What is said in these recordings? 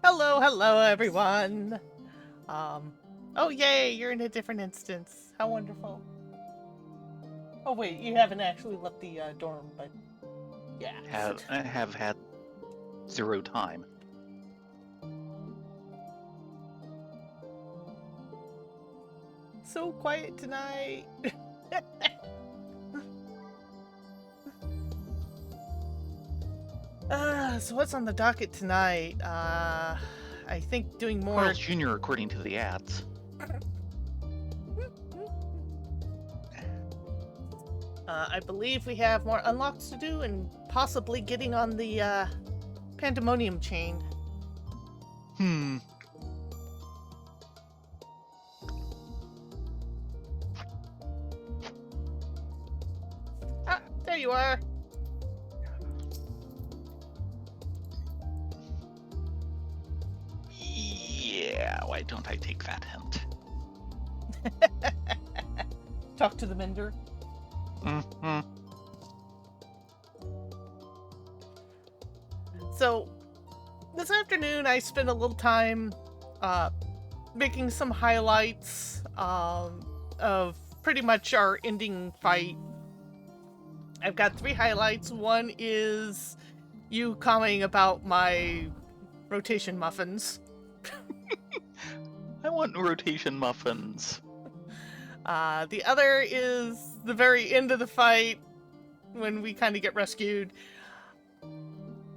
Hello, hello, everyone. Oh, yay, you're in a different instance. How wonderful. Oh, wait, you haven't actually left the dorm, but yeah. I have had zero time. So quiet tonight. So what's on the docket tonight? I think doing more. Carl's Jr. according to the ads. I believe we have more unlocks to do and possibly getting on the pandemonium chain. Ah, there you are. Yeah, why don't I take that hint? Talk to the mender. Mm-hmm. So, this afternoon I spent a little time making some highlights of pretty much our ending fight. I've got 3 highlights. One is you commenting about my rotation muffins. I want rotation muffins. The other is the very end of the fight when we kind of get rescued.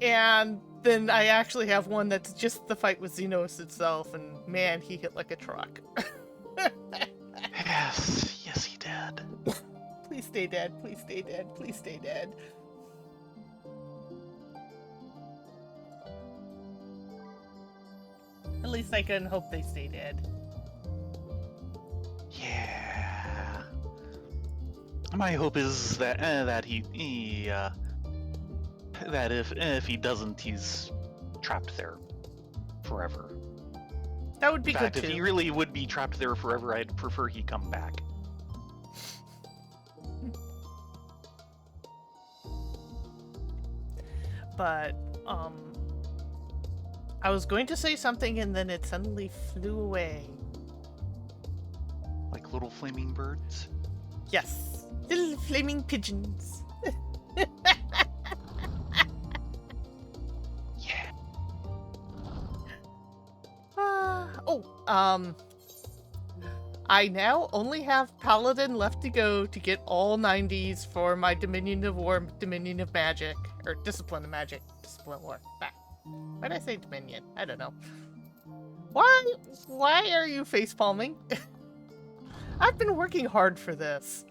And then I actually have one that's just the fight with Xenos itself, and man, he hit like a truck. Yes, he did. Please stay dead, please stay dead, please stay dead. At least I can hope they stay dead. Yeah. My hope is that that that if he doesn't, he's trapped there forever. That would be In fact, good too. if he really would be trapped there forever, I'd prefer he come back. But I was going to say something and then it suddenly flew away. Like little flaming birds? Yes, little flaming pigeons. Yeah. I now only have Paladin left to go to get all 90s for my Dominion of War, Dominion of Magic, or Discipline of Magic, Discipline of War. Bah. Why did I say Dominion? I don't know. Why are you facepalming? I've been working hard for this.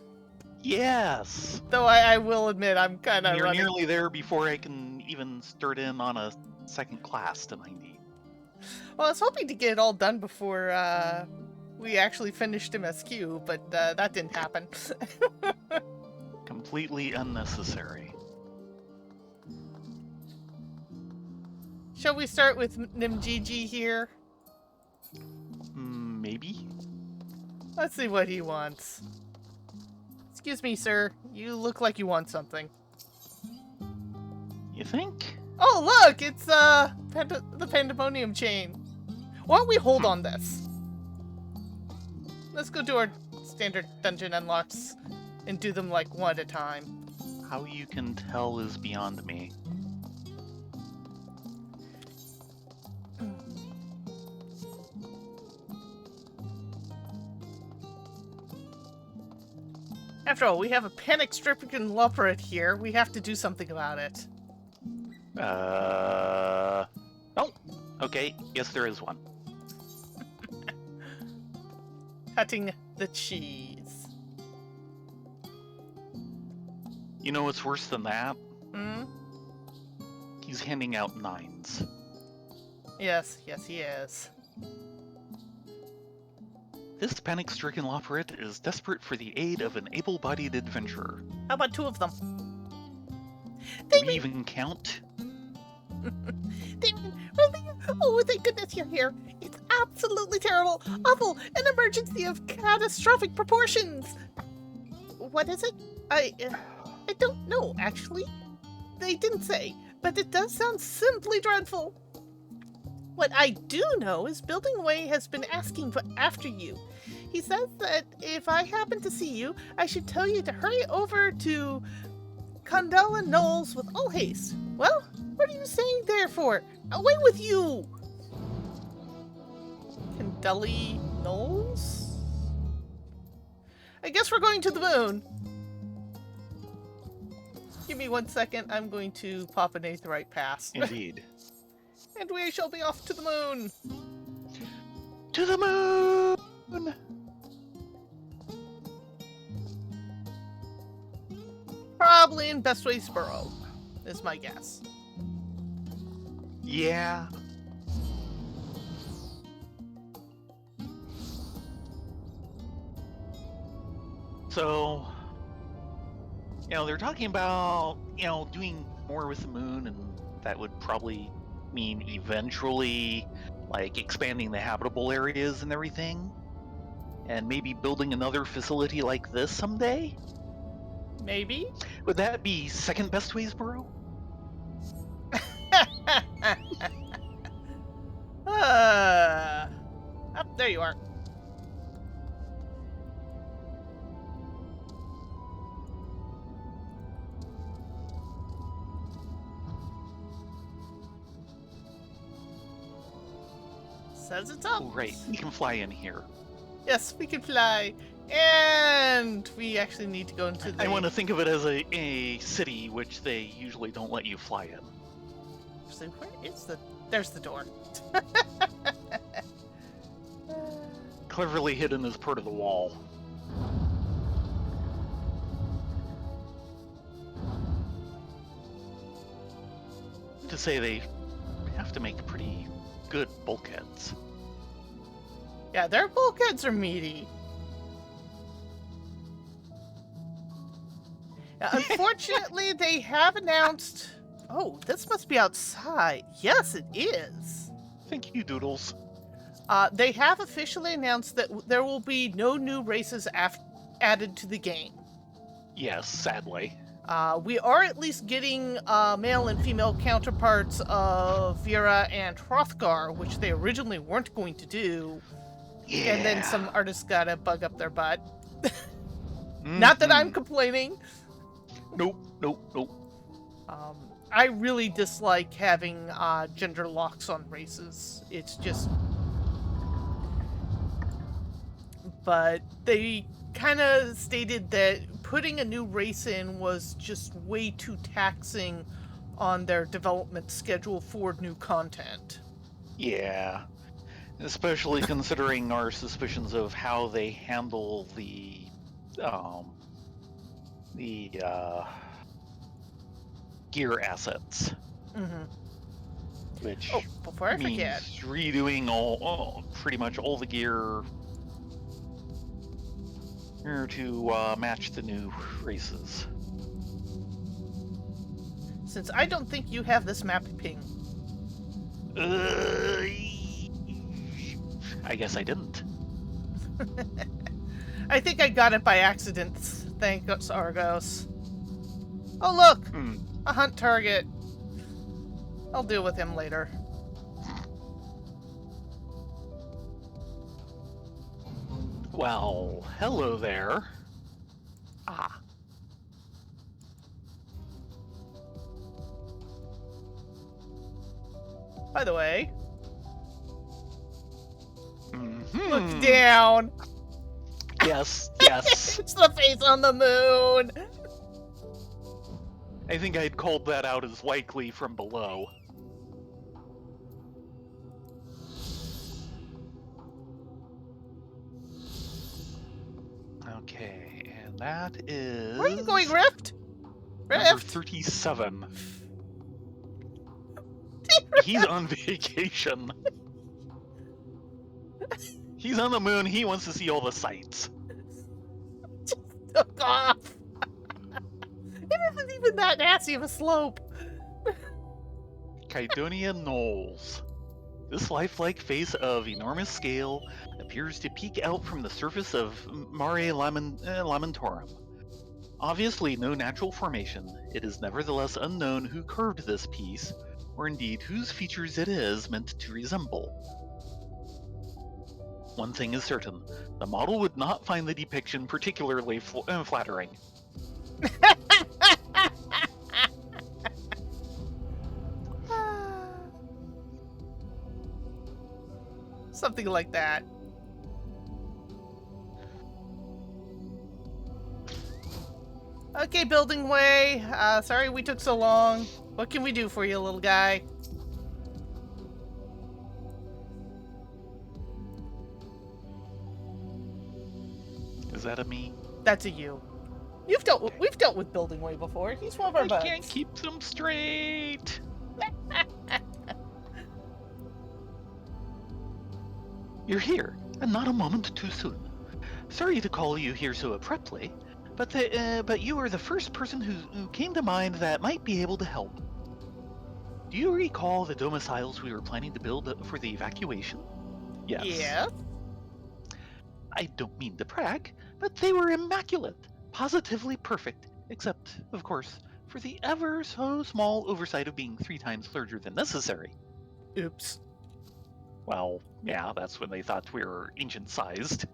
Yes! Though I will admit I'm kind of You're running... nearly there before I can even start in on a second class to 90. Well, I was hoping to get it all done before we actually finished MSQ, but that didn't happen. Completely unnecessary. Shall we start with Nimgigi here? Maybe? Let's see what he wants. Excuse me, sir. You look like you want something. You think? Oh, look! It's the Pandemonium chain. Why don't we hold on this? Let's go do our standard dungeon unlocks and do them like one at a time. How you can tell is beyond me. After all, we have a panic-stricken leopard here. We have to do something about it. Oh, okay. Yes, there is one. Cutting the cheese. You know what's worse than that? Hmm? He's handing out 9s. Yes, he is. This panic-stricken Loperet is desperate for the aid of an able-bodied adventurer. How about 2 of them? Do we even count? Thayrin, Rylea, oh thank goodness you're here. It's absolutely terrible, awful, an emergency of catastrophic proportions. What is it? I don't know, actually. They didn't say, but it does sound simply dreadful. What I do know is Building Away has been asking after you. He says that if I happen to see you, I should tell you to hurry over to Condella Knowles with all haste. Well, what are you saying there for? Away with you! Condella Knowles? I guess we're going to the moon. Give me 1 second. I'm going to pop an Aetheryte pass. Indeed. And we shall be off to the moon. To the moon! Probably in Bestwaysboro, is my guess. Yeah. So, they're talking about, doing more with the moon, and that would probably mean eventually, like, expanding the habitable areas and everything, and maybe building another facility like this someday? Maybe? Would that be second Bestwaysboro? Oh, there you are. Says it's up. Oh, right. We can fly in here. Yes, we can fly. And we actually need to go into the... I want to think of it as a city, which they usually don't let you fly in. Actually, where is the... There's the door. Cleverly hidden as part of the wall. To say they have to make pretty good bulkheads. Yeah, their bulkheads are meaty. Now, unfortunately, they have announced... Oh, this must be outside. Yes, it is. Thank you, Doodles. They have officially announced that there will be no new races added to the game. Yes, sadly. We are at least getting male and female counterparts of Vera and Hrothgar, which they originally weren't going to do. Yeah. And then some artists got a bug up their butt. Not that I'm complaining. Nope. I really dislike having gender locks on races. It's just... But they kind of stated that putting a new race in was just way too taxing on their development schedule for new content. Yeah. Especially considering our suspicions of how they handle the gear assets. Mm-hmm. Which before I forget, redoing pretty much all the gear to match the new races. Since I don't think you have this map ping. I guess I didn't. I think I got it by accident. Thanks, Argos. Oh, look! A hunt target. I'll deal with him later. Well, hello there. Ah. By the way, look down. Yes. It's the face on the moon. I think I'd called that out as likely from below. Okay, and that is... Where are you going, Rift? Number 37. He's on vacation. He's on the moon. He wants to see all the sights. Just took off. It isn't even that nasty of a slope. Kydonia Knolls. This lifelike face of enormous scale appears to peek out from the surface of Mare Lamentorum. Obviously no natural formation, it is nevertheless unknown who curved this piece, or indeed whose features it is meant to resemble. One thing is certain, the model would not find the depiction particularly flattering. Something like that. Okay, Building Way. Sorry we took so long. What can we do for you, little guy? Is that a me? That's a you. We've dealt with Building Way before. He's one of our buds. I can't keep them straight. You're here, and not a moment too soon. Sorry to call you here so abruptly, but you are the first person who came to mind that might be able to help. Do you recall the domiciles we were planning to build for the evacuation? Yes. Yeah. I don't mean to brag, but they were immaculate, positively perfect, except, of course, for the ever so small oversight of being 3 times larger than necessary. Oops. Well, yeah, that's when they thought we were ancient-sized.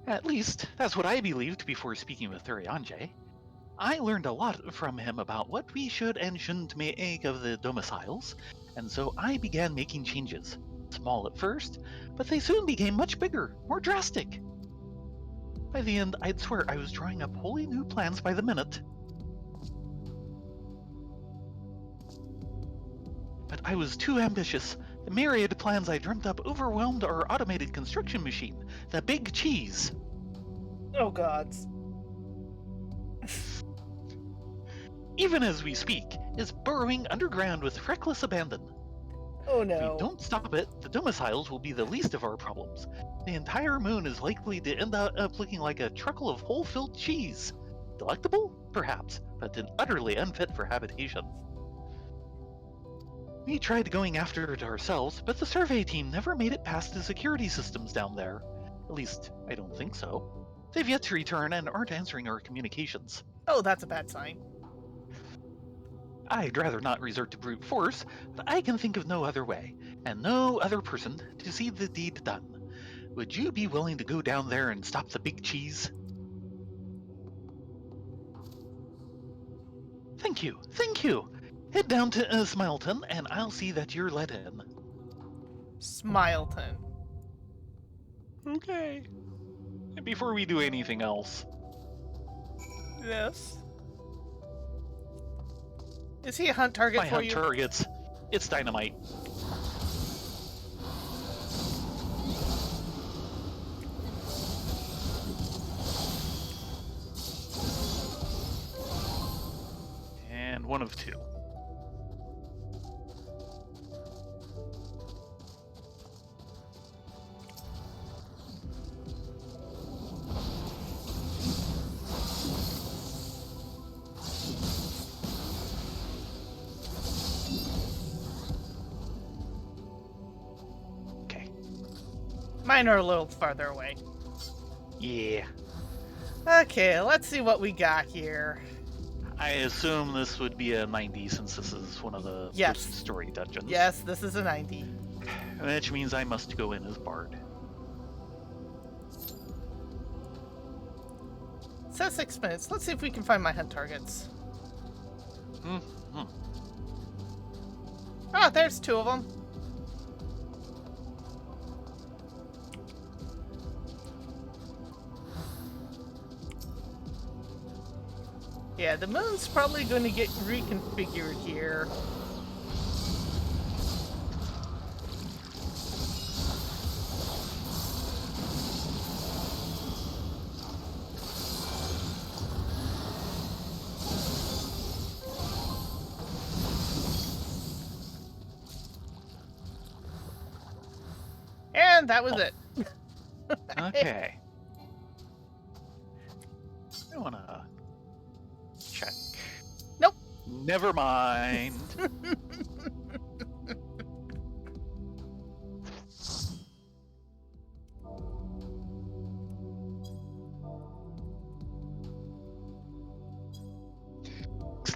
At least, that's what I believed before speaking with Thayrin. I learned a lot from him about what we should and shouldn't make of the domiciles, and so I began making changes. Small at first, but they soon became much bigger, more drastic. By the end, I'd swear I was drawing up wholly new plans by the minute. But I was too ambitious. The myriad plans I dreamt up overwhelmed our automated construction machine, the Big Cheese. Oh, gods. Even as we speak, is burrowing underground with reckless abandon. Oh, If no. we don't stop it, the domiciles will be the least of our problems. The entire moon is likely to end up looking like a truckle of hole-filled cheese. Delectable? Perhaps, but utterly unfit for habitation. We tried going after it ourselves, but the survey team never made it past the security systems down there. At least, I don't think so. They've yet to return and aren't answering our communications. Oh, that's a bad sign. I'd rather not resort to brute force, but I can think of no other way, and no other person to see the deed done. Would you be willing to go down there and stop the Big Cheese? Thank you, thank you! Head down to Smileton, and I'll see that you're let in. Smileton. Okay. And before we do anything else... Yes. Is he a hunt target my for hunt you? targets. It's dynamite. And one of 2. Okay. Mine are a little farther away. Yeah. Okay, let's see what we got here. I assume this would be a 90 since this is one of the Yes. post-story dungeons. Yes, this is a 90. Which means I must go in as Bard. It says 6 minutes. Let's see if we can find my hunt targets. Mm-hmm. Ah, there's 2 of them. Yeah, the moon's probably going to get reconfigured here. And that was it. Okay. I wanna check. Nope. Never mind.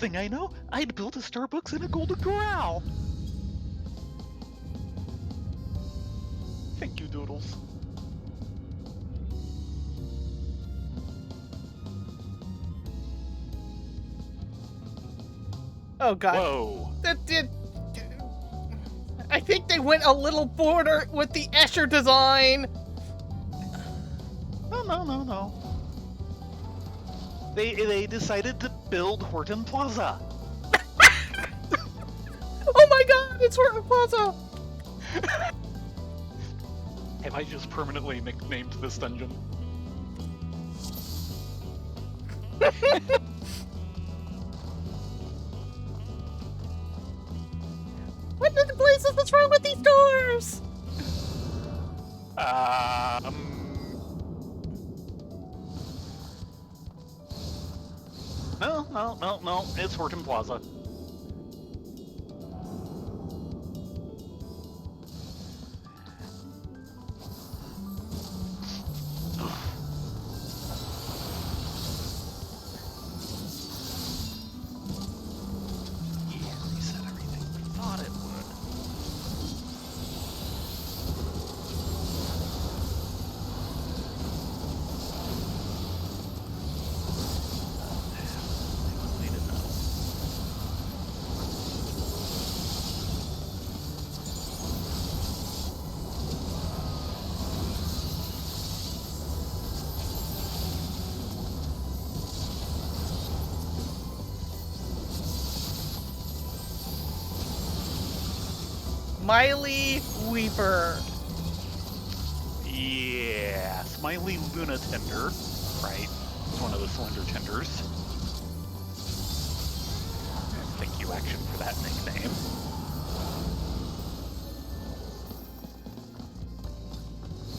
thing I know, I'd built a Starbucks in a Golden Corral. Thank you, Doodles. Oh god. Whoa. That did. I think they went a little border with the Escher design. No. They decided to build Horton Plaza. Oh my god, it's Horton Plaza. Have I just permanently nicknamed this dungeon? What in the blazes? What's wrong with these doors? No. It's Horton Plaza. Yeah, reset everything. Thought it would. Way to know. Miley Weeper. Yeah, Smiley Luna Tender, right? It's one of the Slender Tenders. Thank you, Action, for that nickname.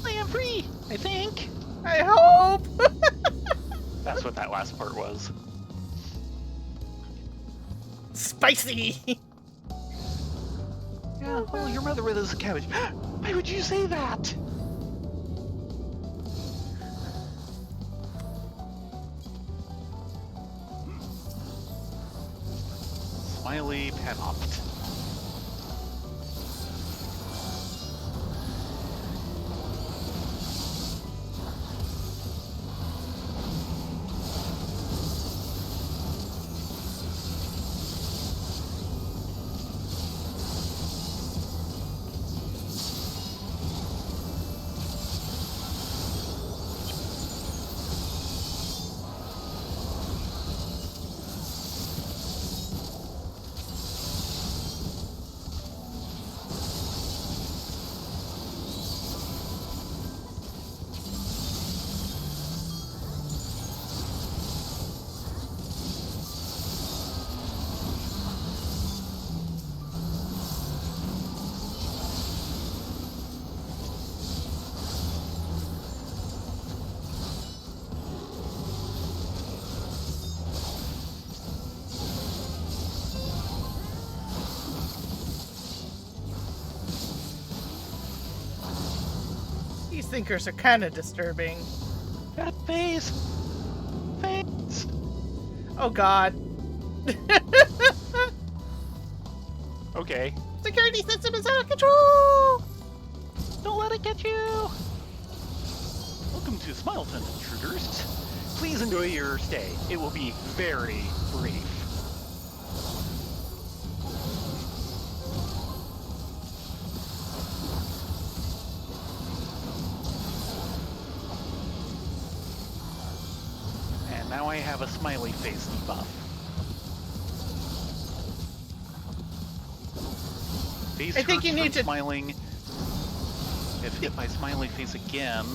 I am free, I think. I hope. That's what that last part was. Spicy. Yeah, well, your mother was a cabbage. Why would you say that? Smiley Panopt. These thinkers are kind of disturbing. That face! Face! Oh god. Okay. Security system is out of control! Don't let it get you! Welcome to Smileton, intruders. Please enjoy your stay. It will be very brief. And now I have a smiley face debuff. Face I think hurts you need from to- smiling. If hit by smiley face again,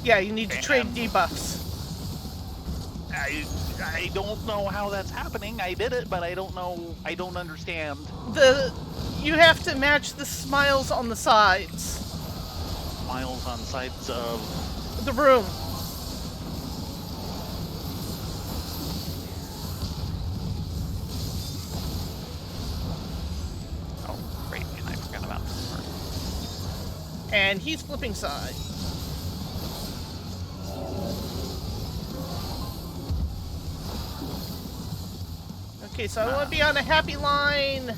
Yeah, you need to trade And- debuffs. I don't know how that's happening. I did it, but I don't know. I don't understand. You have to match the smiles on the sides. Smiles on sides of. The room. Oh, great! And I forgot about this part. And he's flipping side. Okay, so I want to be on a happy line.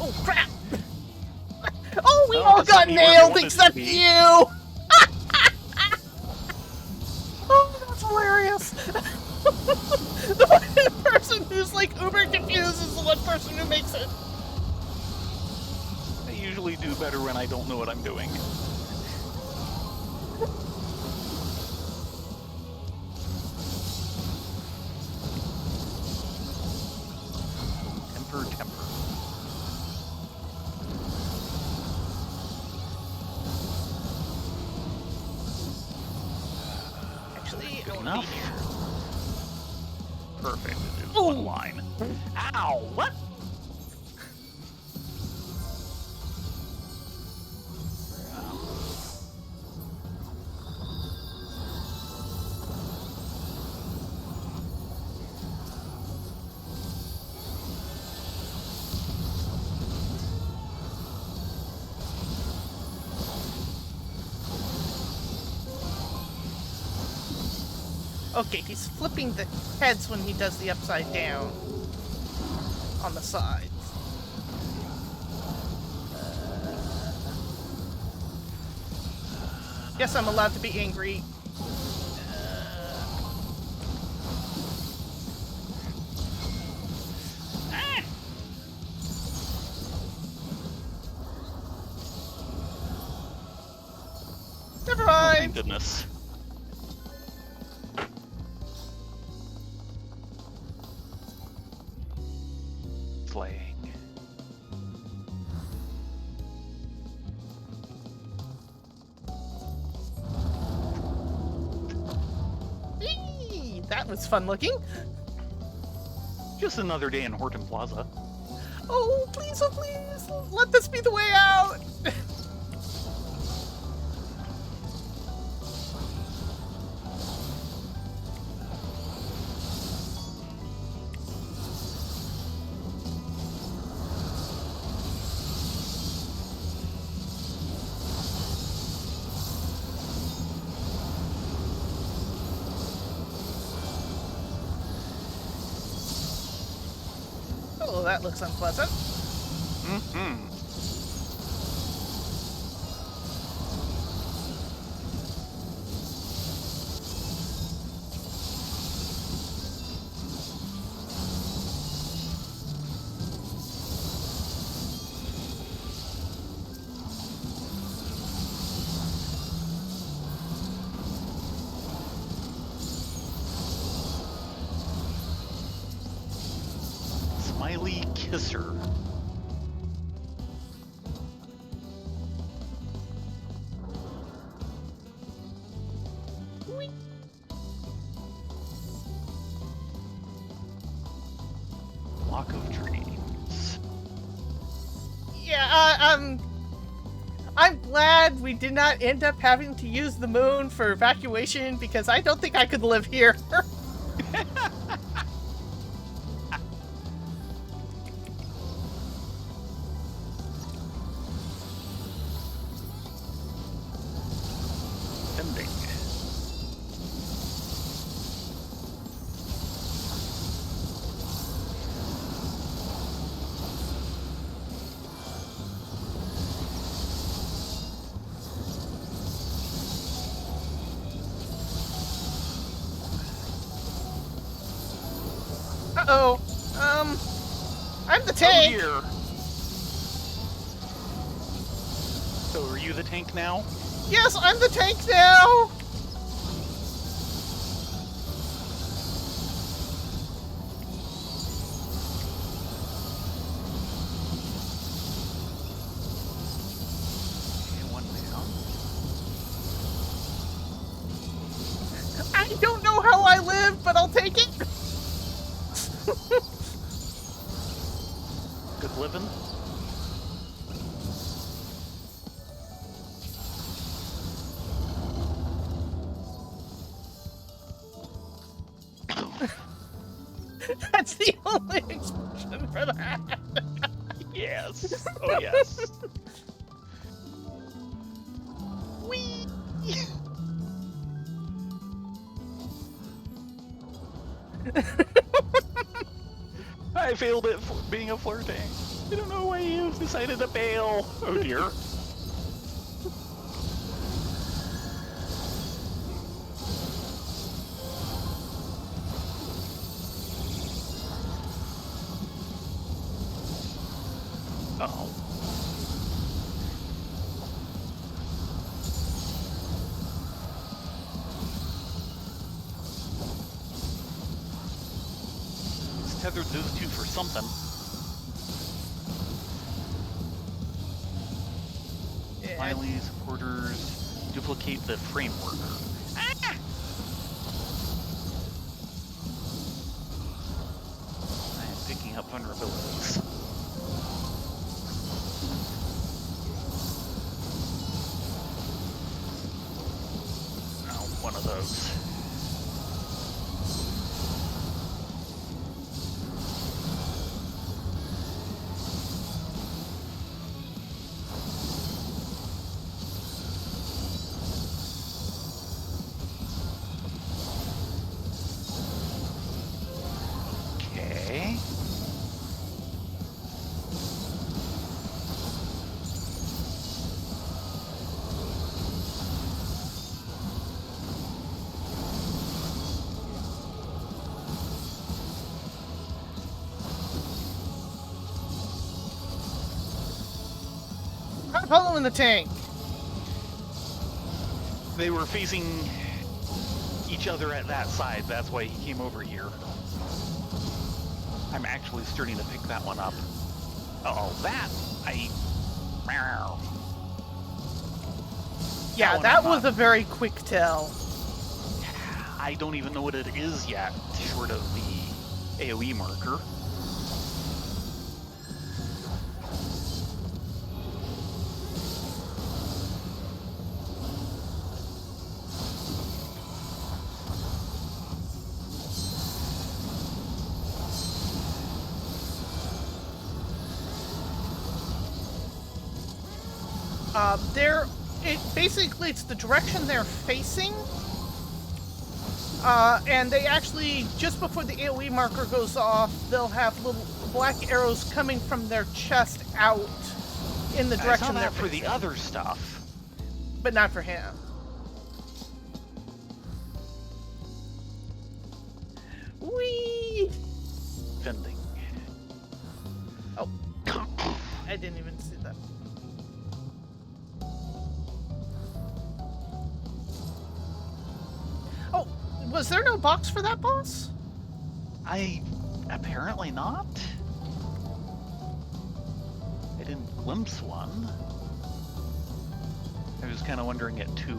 Oh, crap! Oh, we all got nailed except you! Oh, that's hilarious. The one person who's like uber confused is the one person who makes it. I usually do better when I don't know what I'm doing. Temper. Actually, I want to be Enough. here. Perfect. It is Ooh. one line. Ow! What? Okay, he's flipping the heads when he does the upside down on the sides. Yes, I'm allowed to be angry. Never Oh, mind. thank goodness. Slaying. Eee, that was fun looking. Just another day in Horton Plaza. Oh, please, let this be the way out. Oh, that looks unpleasant. Mm-hmm. Smiley Kisser. Block of dreams. Yeah, I'm glad we did not end up having to use the moon for evacuation because I don't think I could live here. Ending. Uh-oh. I'm the Oh tank. dear. So are you the tank now? Yes, I'm the tank now. Okay, one down. I don't know how I live, but I'll take it. Good living. That's the only expression for that. Yes. Oh yes. Whee! I failed at being a floor tank. I don't know why you decided to bail. Oh dear. Uh-oh. Let's tether those two for something. Smiley supporters duplicate the framework. Ah! I am picking up vulnerabilities. Now, one of those. Following the tank. They were facing each other at that side. That's why he came over here. I'm actually starting to pick that one up. Uh-oh, Yeah, that was a very quick tell. I don't even know what it is yet, short of the AoE marker. Basically it's the direction they're facing. And they actually, just before the AoE marker goes off, they'll have little black arrows coming from their chest out in the direction I saw they're that for facing. the other stuff. But not for him. Whee! Fending. Oh. I didn't even see that. Oh, was there no box for that boss? Apparently not. I didn't glimpse one. I was kind of wondering it too.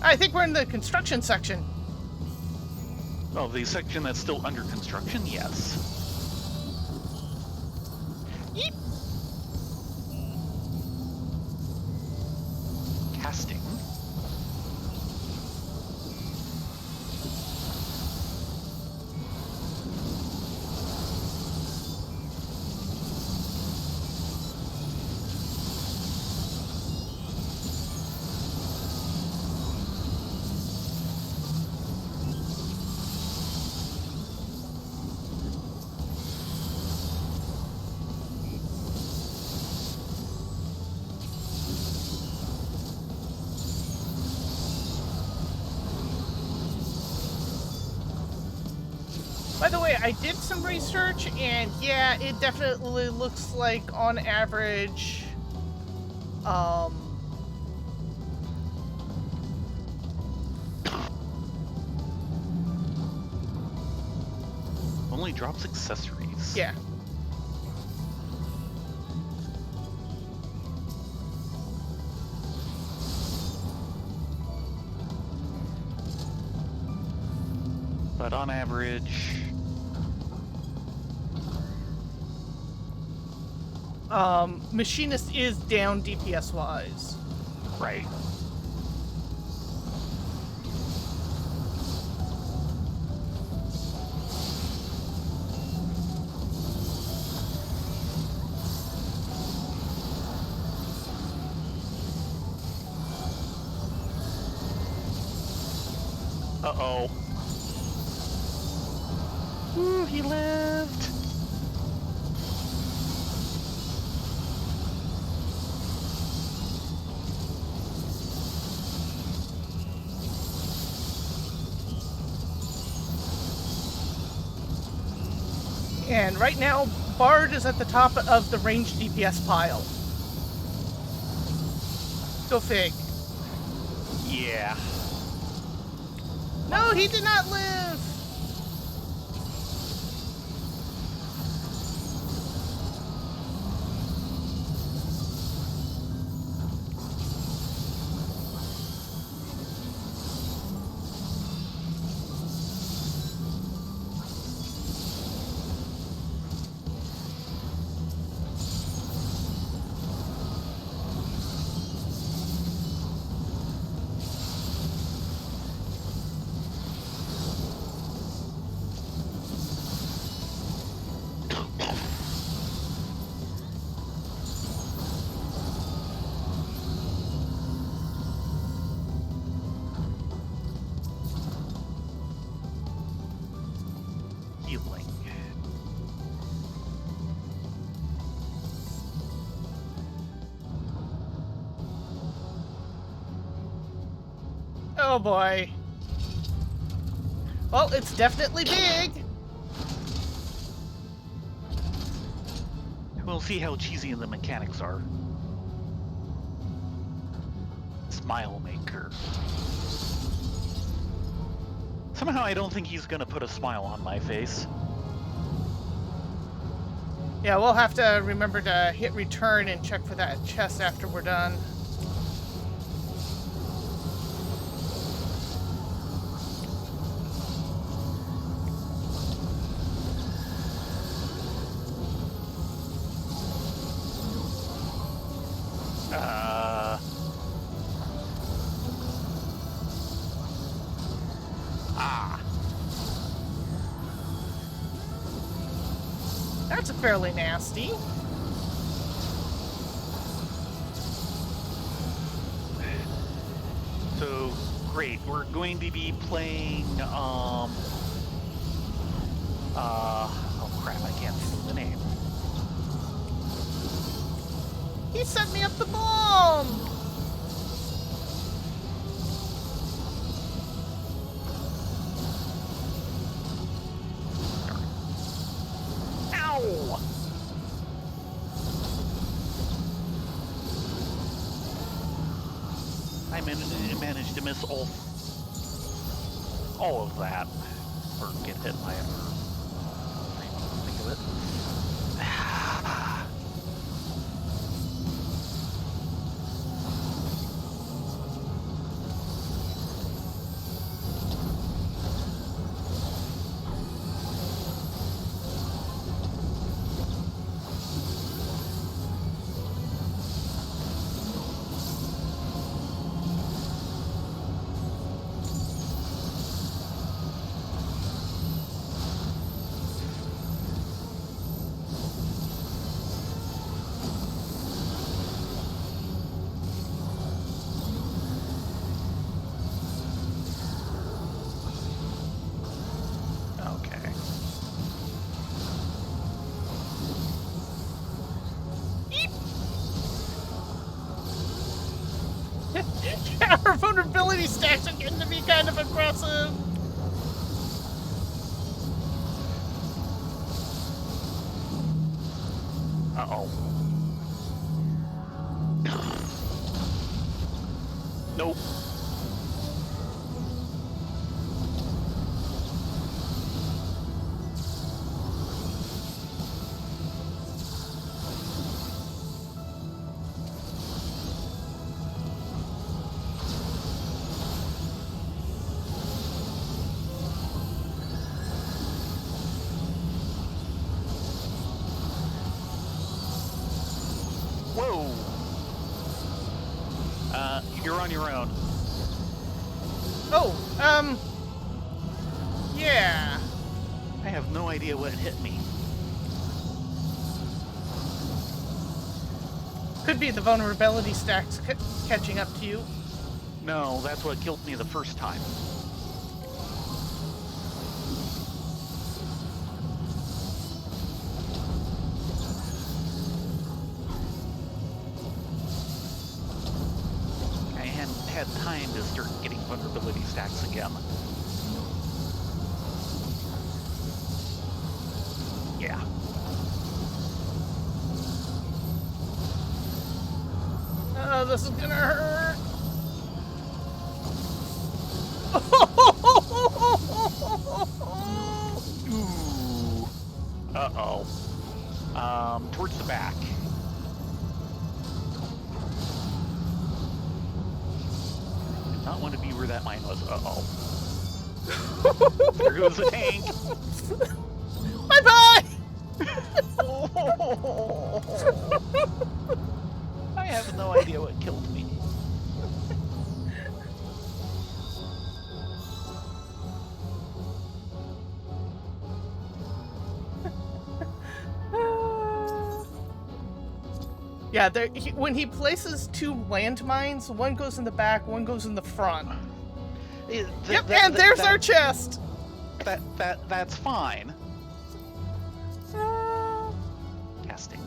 I think we're in the construction section. Oh, the section that's still under construction? Yes. Yeep. Casting. By the way, I did some research, and yeah, it definitely looks like, on average, Only drops accessories. yeah. But on average... Machinist is down DPS-wise. Right. Uh-oh. Ooh, he lived. And right now, Bard is at the top of the ranged DPS pile. Go fig. Yeah. No, he did not live! Healing. Oh boy. Well, it's definitely big. We'll see how cheesy the mechanics are. Smile maker. Somehow I don't think he's gonna put a smile on my face. Yeah, we'll have to remember to hit return and check for that chest after we're done. That's fairly nasty. So, great. We're going to be playing, oh crap, I can't think of the name. He set me up the bomb! Ow! I managed to miss all of that, or get hit by it, or think of it. Our vulnerability stacks are getting to be kind of aggressive. Uh-oh. Nope. Whoa! You're on your own. Oh, yeah. I have no idea what hit me. Could be the vulnerability stacks catching up to you. No, that's what killed me the first time. had time to start getting vulnerability stacks again. Yeah. Oh, this is gonna hurt. Ooh. Uh-oh. Towards the back. Did not want to be where that mine was. Uh-oh. There goes the tank. Bye-bye! I have no idea what killed me. Yeah, when he places 2 landmines, one goes in the back, one goes in the front. And there's our chest! That's fine. Casting.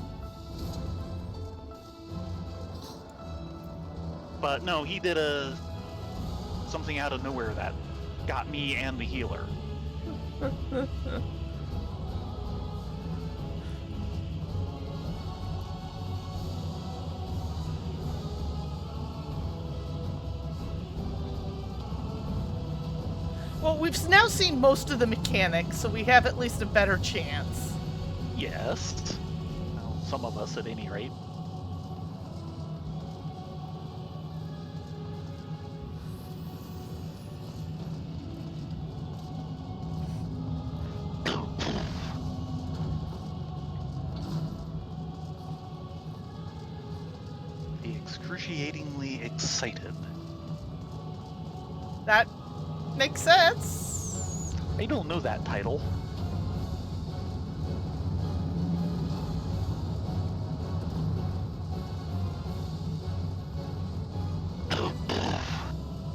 But no, he did something out of nowhere that got me and the healer. Well, we've now seen most of the mechanics, so we have at least a better chance. Yes. Well, some of us at any rate. The excruciatingly excited. That makes sense. I don't know that title.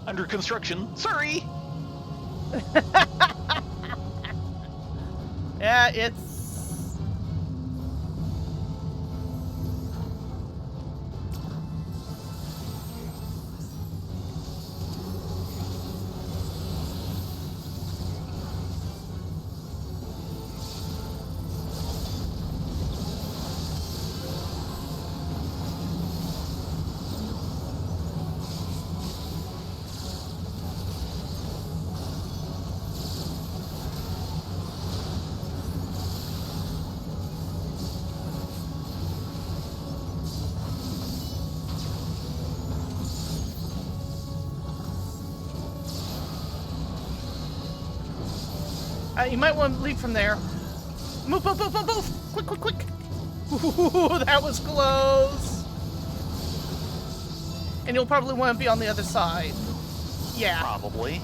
Under construction. Sorry. Yeah, it's... you might want to leave from there. Move, move, move, move, move! Quick, quick, quick! Ooh, that was close! And you'll probably want to be on the other side. Yeah. Probably.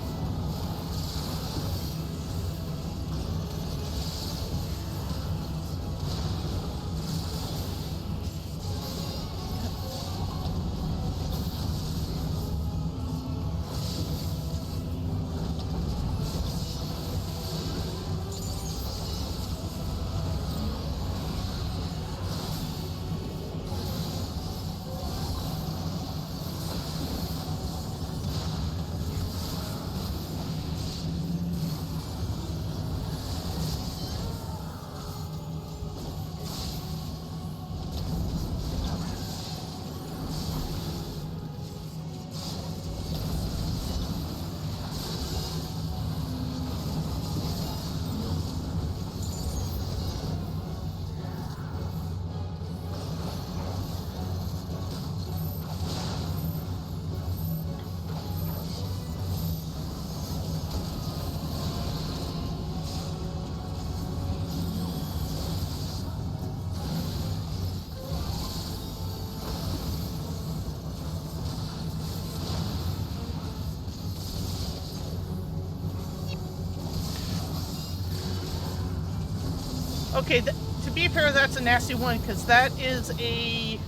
Okay, to be fair, that's a nasty one, because that is a...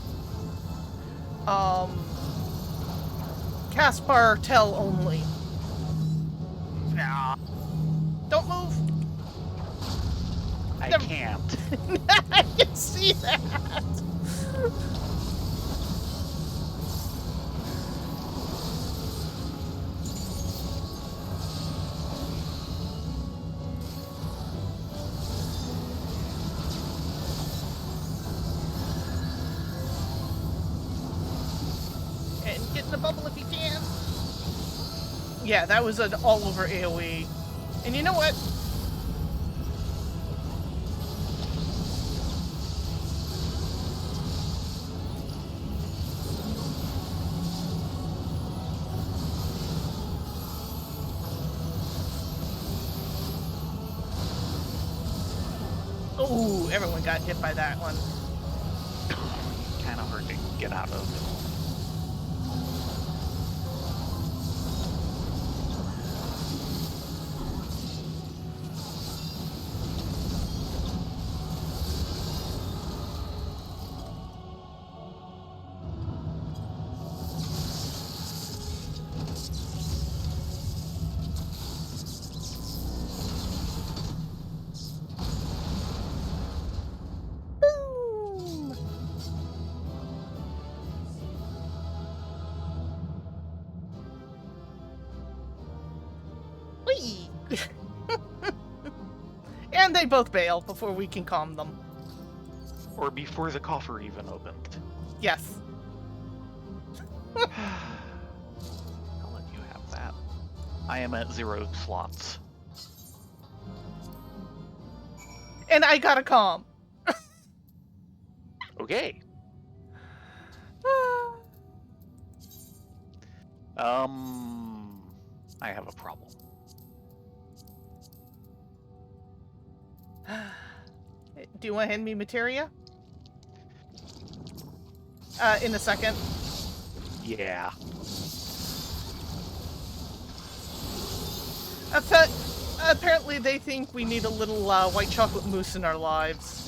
Caspar tell only. Nah, Don't move! I Never- can't. I can see that! in the bubble if you can. Yeah, that was an all-over AoE. And you know what? Oh, everyone got hit by that one. Kind of hard to get out of. Boom! Whee! And they both bail before we can calm them. Or before the coffer even opened. Yes. I'll let you have that. I am at 0 slots. And I got a calm. Okay. I have a problem. Do you want to hand me materia? In a second. Yeah. Apparently they think we need a little white chocolate mousse in our lives.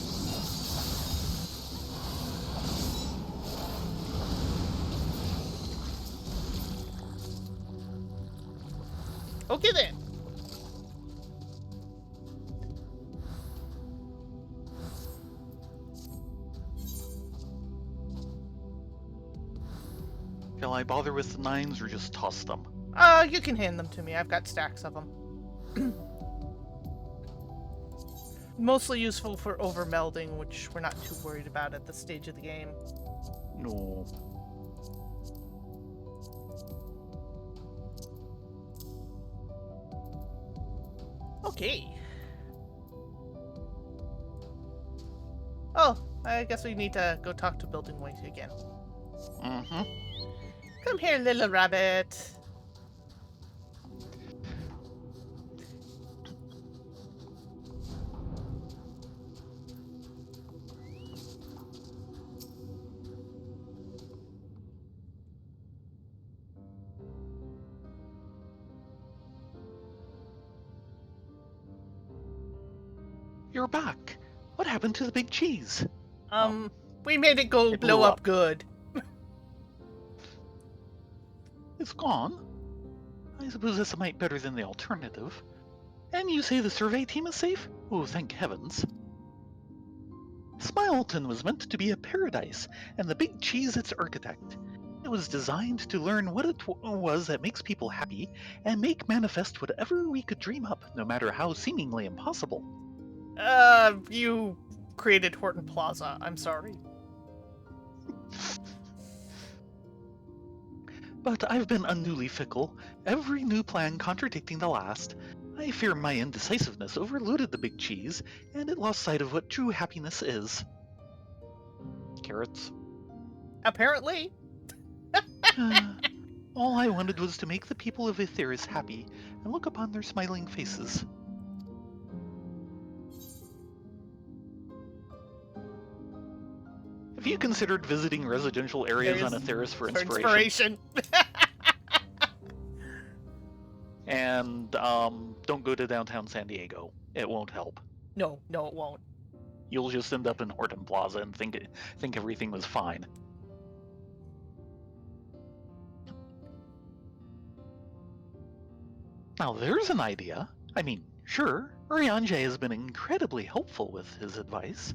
Okay then. Shall I bother with the 9s or just toss them? You can hand them to me. I've got stacks of them. Mostly useful for overmelding, which we're not too worried about at this stage of the game. No. Okay. Oh, I guess we need to go talk to Building Weight again. Mm-hmm. Come here, little rabbit. You're back. What happened to the big cheese? We made it go It blow blew up up. good. It's gone. I suppose that's a mite better than the alternative. And you say the survey team is safe? Oh, thank heavens. Smileton was meant to be a paradise, and the big cheese its architect. It was designed to learn what it was that makes people happy, and make manifest whatever we could dream up, no matter how seemingly impossible. You created Horton Plaza. I'm sorry. But I've been unduly fickle, every new plan contradicting the last. I fear my indecisiveness overloaded the big cheese, and it lost sight of what true happiness is. Carrots. Apparently. All I wanted was to make the people of Aetheris happy, and look upon their smiling faces. Have you considered visiting residential areas on Aetheris for inspiration? And don't go to downtown San Diego. It won't help. No, it won't. You'll just end up in Horton Plaza and think everything was fine. Now there's an idea. I mean, sure, Urianjay has been incredibly helpful with his advice,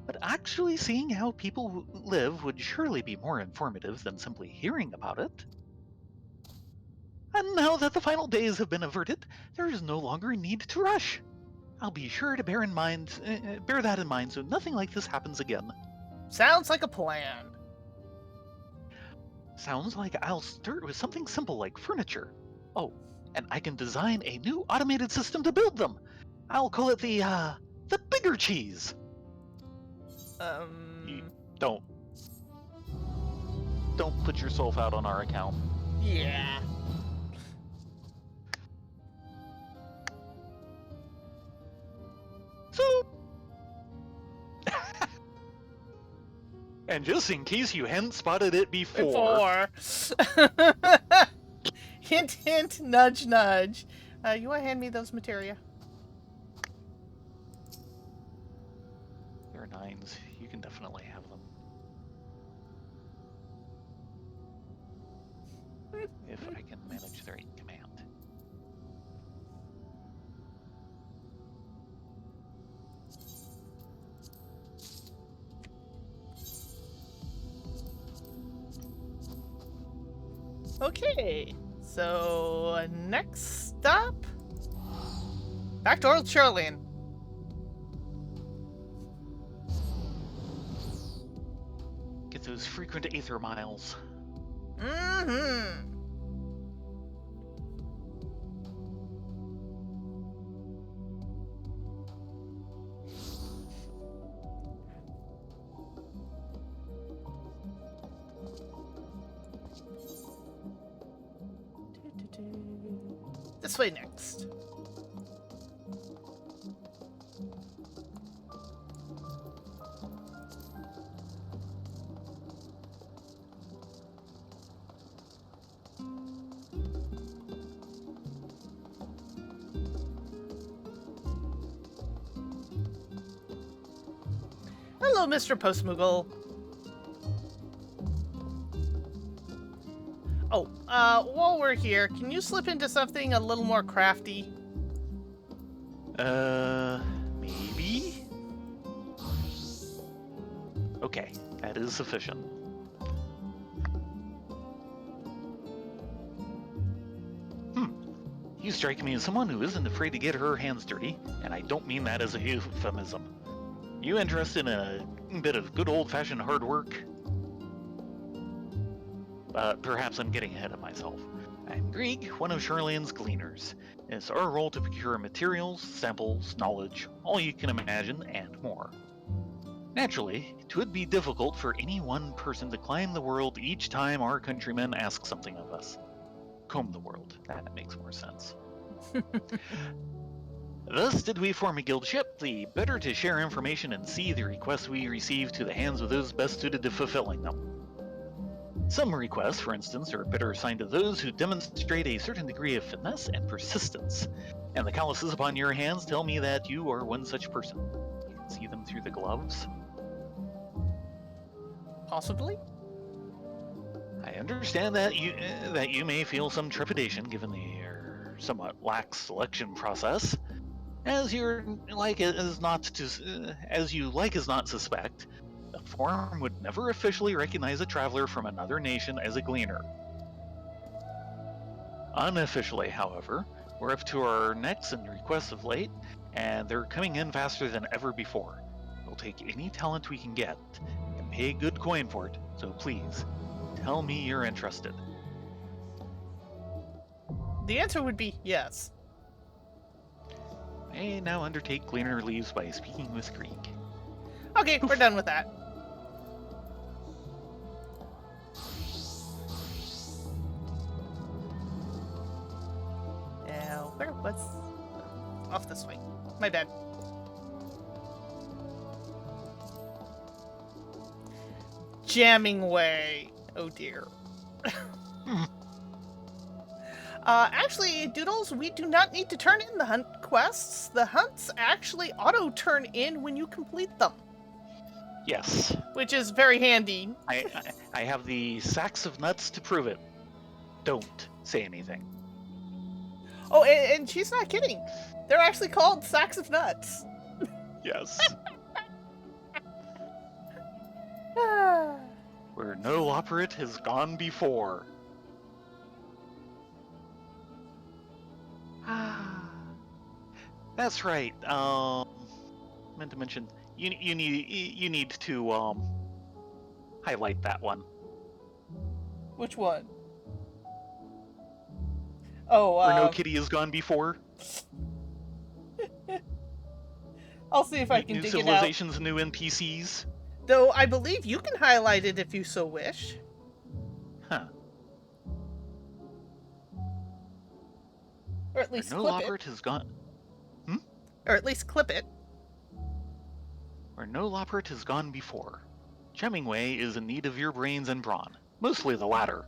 but actually seeing how people live would surely be more informative than simply hearing about it. And now that the final days have been averted, there is no longer a need to rush. I'll be sure to bear that in mind so nothing like this happens again. Sounds like a plan. Sounds like I'll start with something simple like furniture. Oh, and I can design a new automated system to build them. I'll call it the bigger cheese. You don't put yourself out on our account. Yeah. So, and just in case you hadn't spotted it before. Hint, hint, nudge, nudge. You want to hand me those materia? They're 9s. You can definitely have them. If I can manage the right command. Okay, so next stop, back to Old Charlene. Get those frequent aether miles. Mm-hmm. This way next. Hello, Mr. Postmoogle. Oh, while we're here, can you slip into something a little more crafty? Maybe? Okay, that is sufficient. You strike me as someone who isn't afraid to get her hands dirty, and I don't mean that as a euphemism. You interested in a bit of good old-fashioned hard work? Perhaps I'm getting ahead of myself. I'm Greek, one of Charlene's gleaners. It's our role to procure materials, samples, knowledge, all you can imagine, and more. Naturally, it would be difficult for any one person to climb the world each time our countrymen ask something of us. Comb the world. That makes more sense. Thus did we form a guild ship, the better to share information and see the requests we receive to the hands of those best suited to fulfilling them. Some requests, for instance, are better assigned to those who demonstrate a certain degree of finesse and persistence, and the calluses upon your hands tell me that you are one such person. You can see them through the gloves. Possibly? I understand that you may feel some trepidation given the somewhat lax selection process, as you like as not suspect. The form would never officially recognize a traveler from another nation as a gleaner. Unofficially, however, we're up to our necks in requests of late, and they're coming in faster than ever before. We'll take any talent we can get and pay good coin for it, so please, tell me you're interested. The answer would be yes. I now undertake gleaner leaves by speaking with Greek. Okay, we're done with that. Now, where was... Off this way. My bad. Jamming way. Oh dear. Actually, Doodles, we do not need to turn in the hunt quests. The hunts actually auto-turn in when you complete them. Yes. Which is very handy. I have the sacks of nuts to prove it. Don't say anything. Oh, and she's not kidding. They're actually called sacks of nuts. Yes. Where no operate has gone before. That's right. Meant to mention you need to highlight that one. Which one? Oh, Where no kitty has gone before? I'll see if I can New dig it out. civilizations, new NPCs. Though I believe you can highlight it if you so wish. Huh. Or at least no clip it. Loppert has gone. Or at least clip it. Where no Loppert has gone before. Chemmingway is in need of your brains and brawn. Mostly the latter.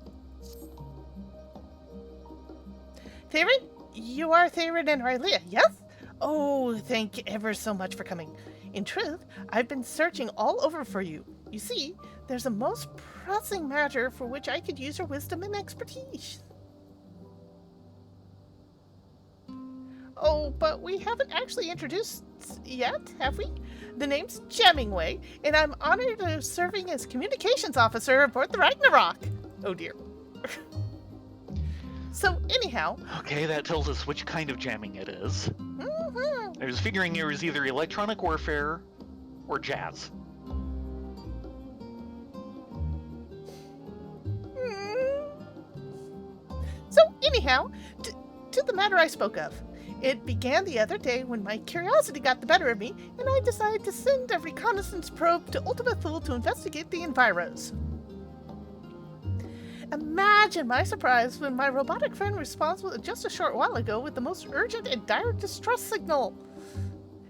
Thayrin? You are Thayrin and Rylea, yes? Oh, thank you ever so much for coming. In truth, I've been searching all over for you. You see, there's a most pressing matter for which I could use your wisdom and expertise. Oh, but we haven't actually introduced yet, have we? The name's Chemmingway, and I'm honored of serving as communications officer aboard the Ragnarok. Oh dear. So, anyhow... Okay, that tells us which kind of jamming it is. Mm-hmm. I was figuring it was either electronic warfare or jazz. So, anyhow, to the matter I spoke of. It began the other day when my curiosity got the better of me, and I decided to send a reconnaissance probe to Ultima Thule to investigate the enviros. Imagine my surprise when my robotic friend responds just a short while ago with the most urgent and dire distress signal.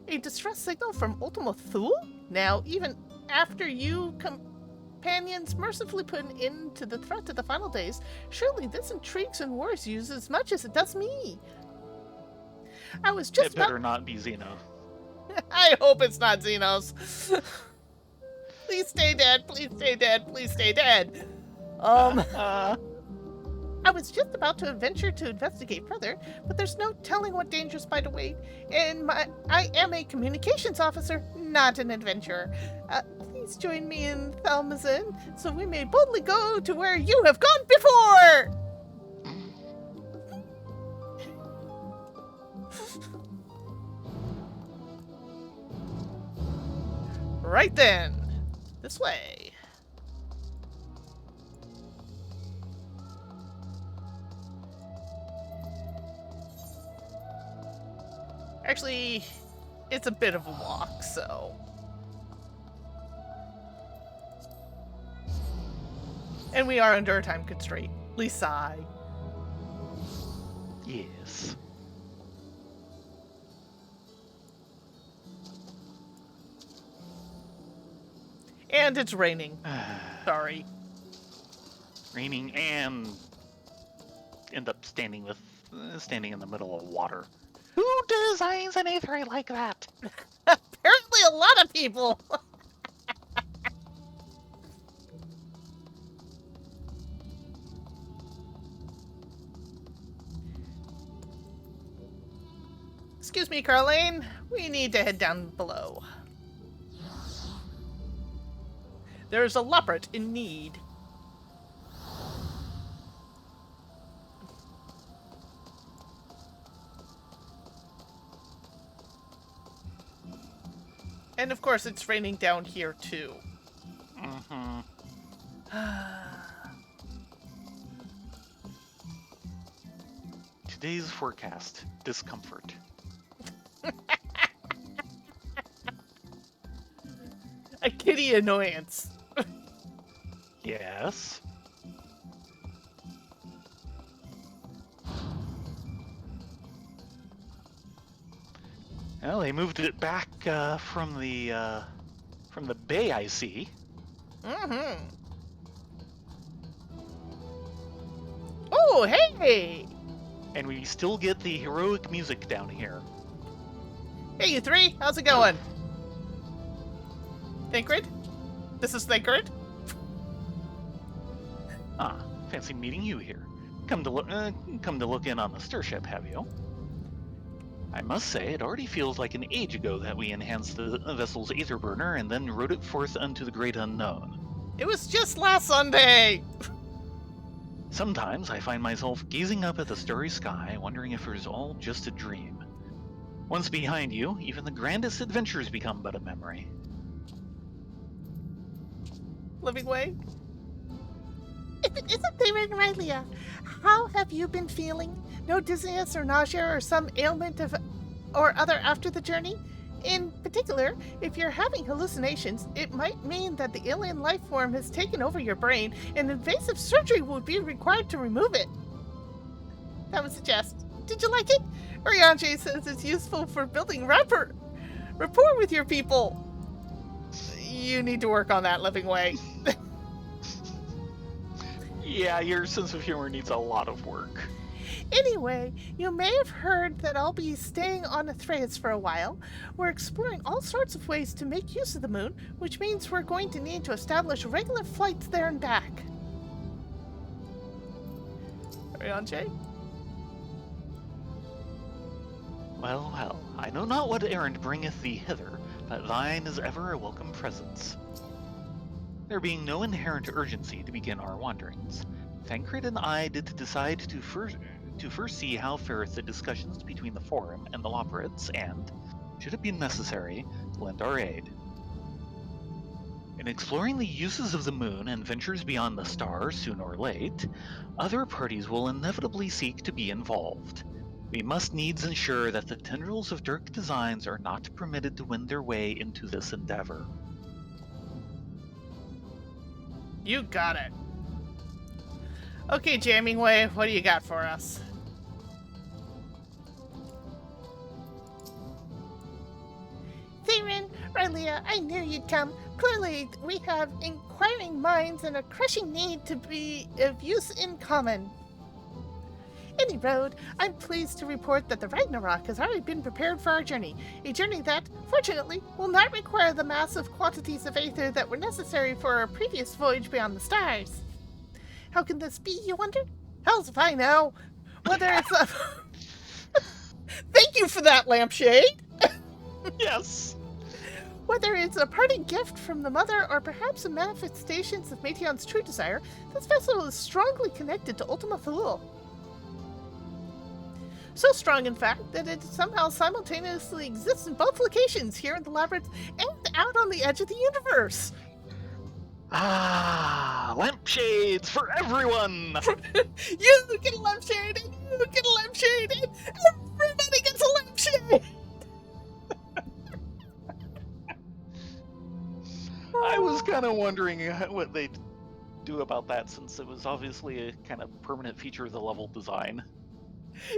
A distress signal from Ultima Thule? Now, even after you companions mercifully put an end to the threat to the final days, surely this intrigues and worries you as much as it does me. I was just It better not be Xeno. I hope it's not Xenos. Please stay dead, please stay dead, please stay dead. I was just about to venture to investigate further, but there's no telling what dangers might await, and I am a communications officer, not an adventurer. Please join me in Thalmazin, so we may boldly go to where you have gone before! Right then. This way. Actually, it's a bit of a walk, so... And we are under a time constraint. At least I. Yes. And it's raining. Sorry. Raining and end up standing in the middle of water. Who designs an aethery like that? Apparently a lot of people. Excuse me, Carlane. We need to head down below. There's a Loppert in need. And of course, it's raining down here too. Mm-hmm. Today's forecast: discomfort. A kitty annoyance. Yes. Well, they moved it back from the bay, I see. Mm-hmm. Oh, hey! And we still get the heroic music down here. Hey, you three. How's it going? Thancred? This is Thancred? Ah, fancy meeting you here. Come to look in on the starship, have you? I must say, it already feels like an age ago that we enhanced the vessel's aether burner and then rode it forth unto the great unknown. It was just last Sunday! Sometimes I find myself gazing up at the starry sky, wondering if it was all just a dream. Once behind you, even the grandest adventures become but a memory. Living way? Isn't Thayrin and Rylea? How have you been feeling? No dizziness or nausea or some ailment or other after the journey? In particular, if you're having hallucinations, it might mean that the alien life form has taken over your brain, and invasive surgery would be required to remove it. That was a jest. Did you like it? Ryanje says it's useful for building rapport with your people. You need to work on that, Living Way. Yeah, your sense of humor needs a lot of work. Anyway, you may have heard that I'll be staying on Atreus for a while. We're exploring all sorts of ways to make use of the moon, which means we're going to need to establish regular flights there and back. Ryanje? Well, well, I know not what errand bringeth thee hither, but thine is ever a welcome presence. There being no inherent urgency to begin our wanderings, Thancred and I did decide to first see how fareth the discussions between the Forum and the Loporrits, and, should it be necessary, lend our aid. In exploring the uses of the moon and ventures beyond the star, soon or late, other parties will inevitably seek to be involved. We must needs ensure that the tendrils of Dirk designs are not permitted to win their way into this endeavor. You got it. Okay, Jamming Way, what do you got for us? Thayrin, Rylea, I knew you'd come. Clearly, we have inquiring minds and a crushing need to be of use in common. Any road, I'm pleased to report that the Ragnarok has already been prepared for our journey. A journey that, fortunately, will not require the massive quantities of aether that were necessary for our previous voyage beyond the stars. How can this be, you wonder? Hell's if I know. Whether it's a... Thank you for that, Lampshade! Yes! Whether it's a parting gift from the Mother or perhaps a manifestation of Meteon's true desire, this vessel is strongly connected to Ultima Thule. So strong, in fact, that it somehow simultaneously exists in both locations, here in the labyrinth and out on the edge of the universe. Ah, lampshades for everyone! You get a lampshade, and you get a lampshade, and everybody gets a lampshade! I was kind of wondering what they'd do about that, since it was obviously a kind of permanent feature of the level design.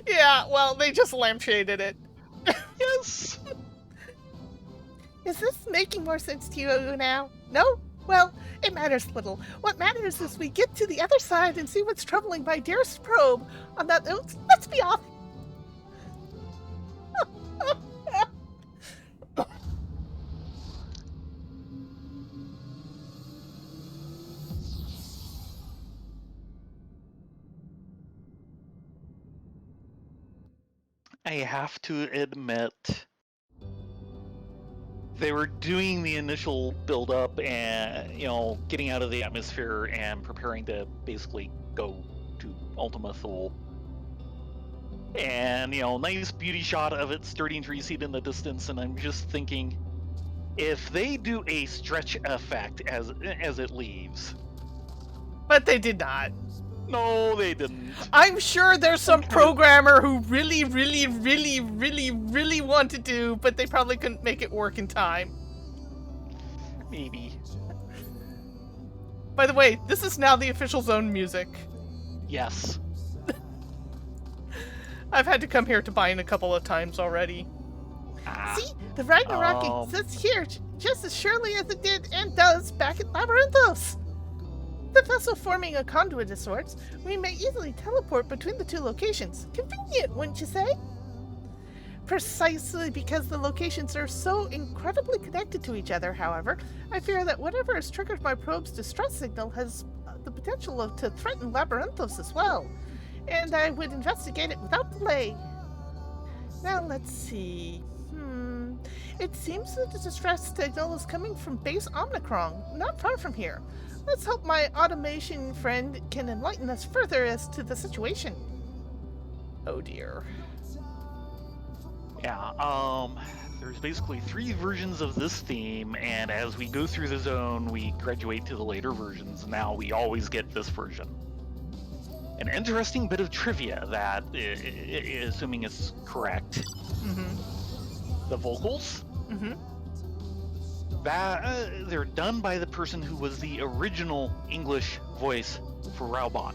Yeah, well, they just lampshaded it. Yes! Is this making more sense to you now? No? Well, it matters little. What matters is we get to the other side and see what's troubling my dearest probe. On that note, let's be off. I have to admit, they were doing the initial build-up and, getting out of the atmosphere and preparing to basically go to Ultima Thule. And, nice beauty shot of it starting to recede in the distance, and I'm just thinking, if they do a stretch effect as it leaves. But they did not. No, they didn't. I'm sure there's some programmer who really wanted to, but they probably couldn't make it work in time. Maybe. By the way, this is now the official zone music. Yes. I've had to come here to Bind a couple of times already. See, the Ragnarok exists here just as surely as it did and does back at Labyrinthos. The vessel forming a conduit of sorts, we may easily teleport between the two locations. Convenient, wouldn't you say? Precisely because the locations are so incredibly connected to each other, however, I fear that whatever has triggered my probe's distress signal has the potential to threaten Labyrinthos as well, and I would investigate it without delay. Now let's see. It seems that the distress signal is coming from base Omnicron, not far from here. Let's hope my automation friend can enlighten us further as to the situation. Oh dear. Yeah, there's basically 3 versions of this theme, and as we go through the zone, we graduate to the later versions, and now we always get this version. An interesting bit of trivia that, assuming it's correct, the vocals, that they're done by the person who was the original English voice for Raubon.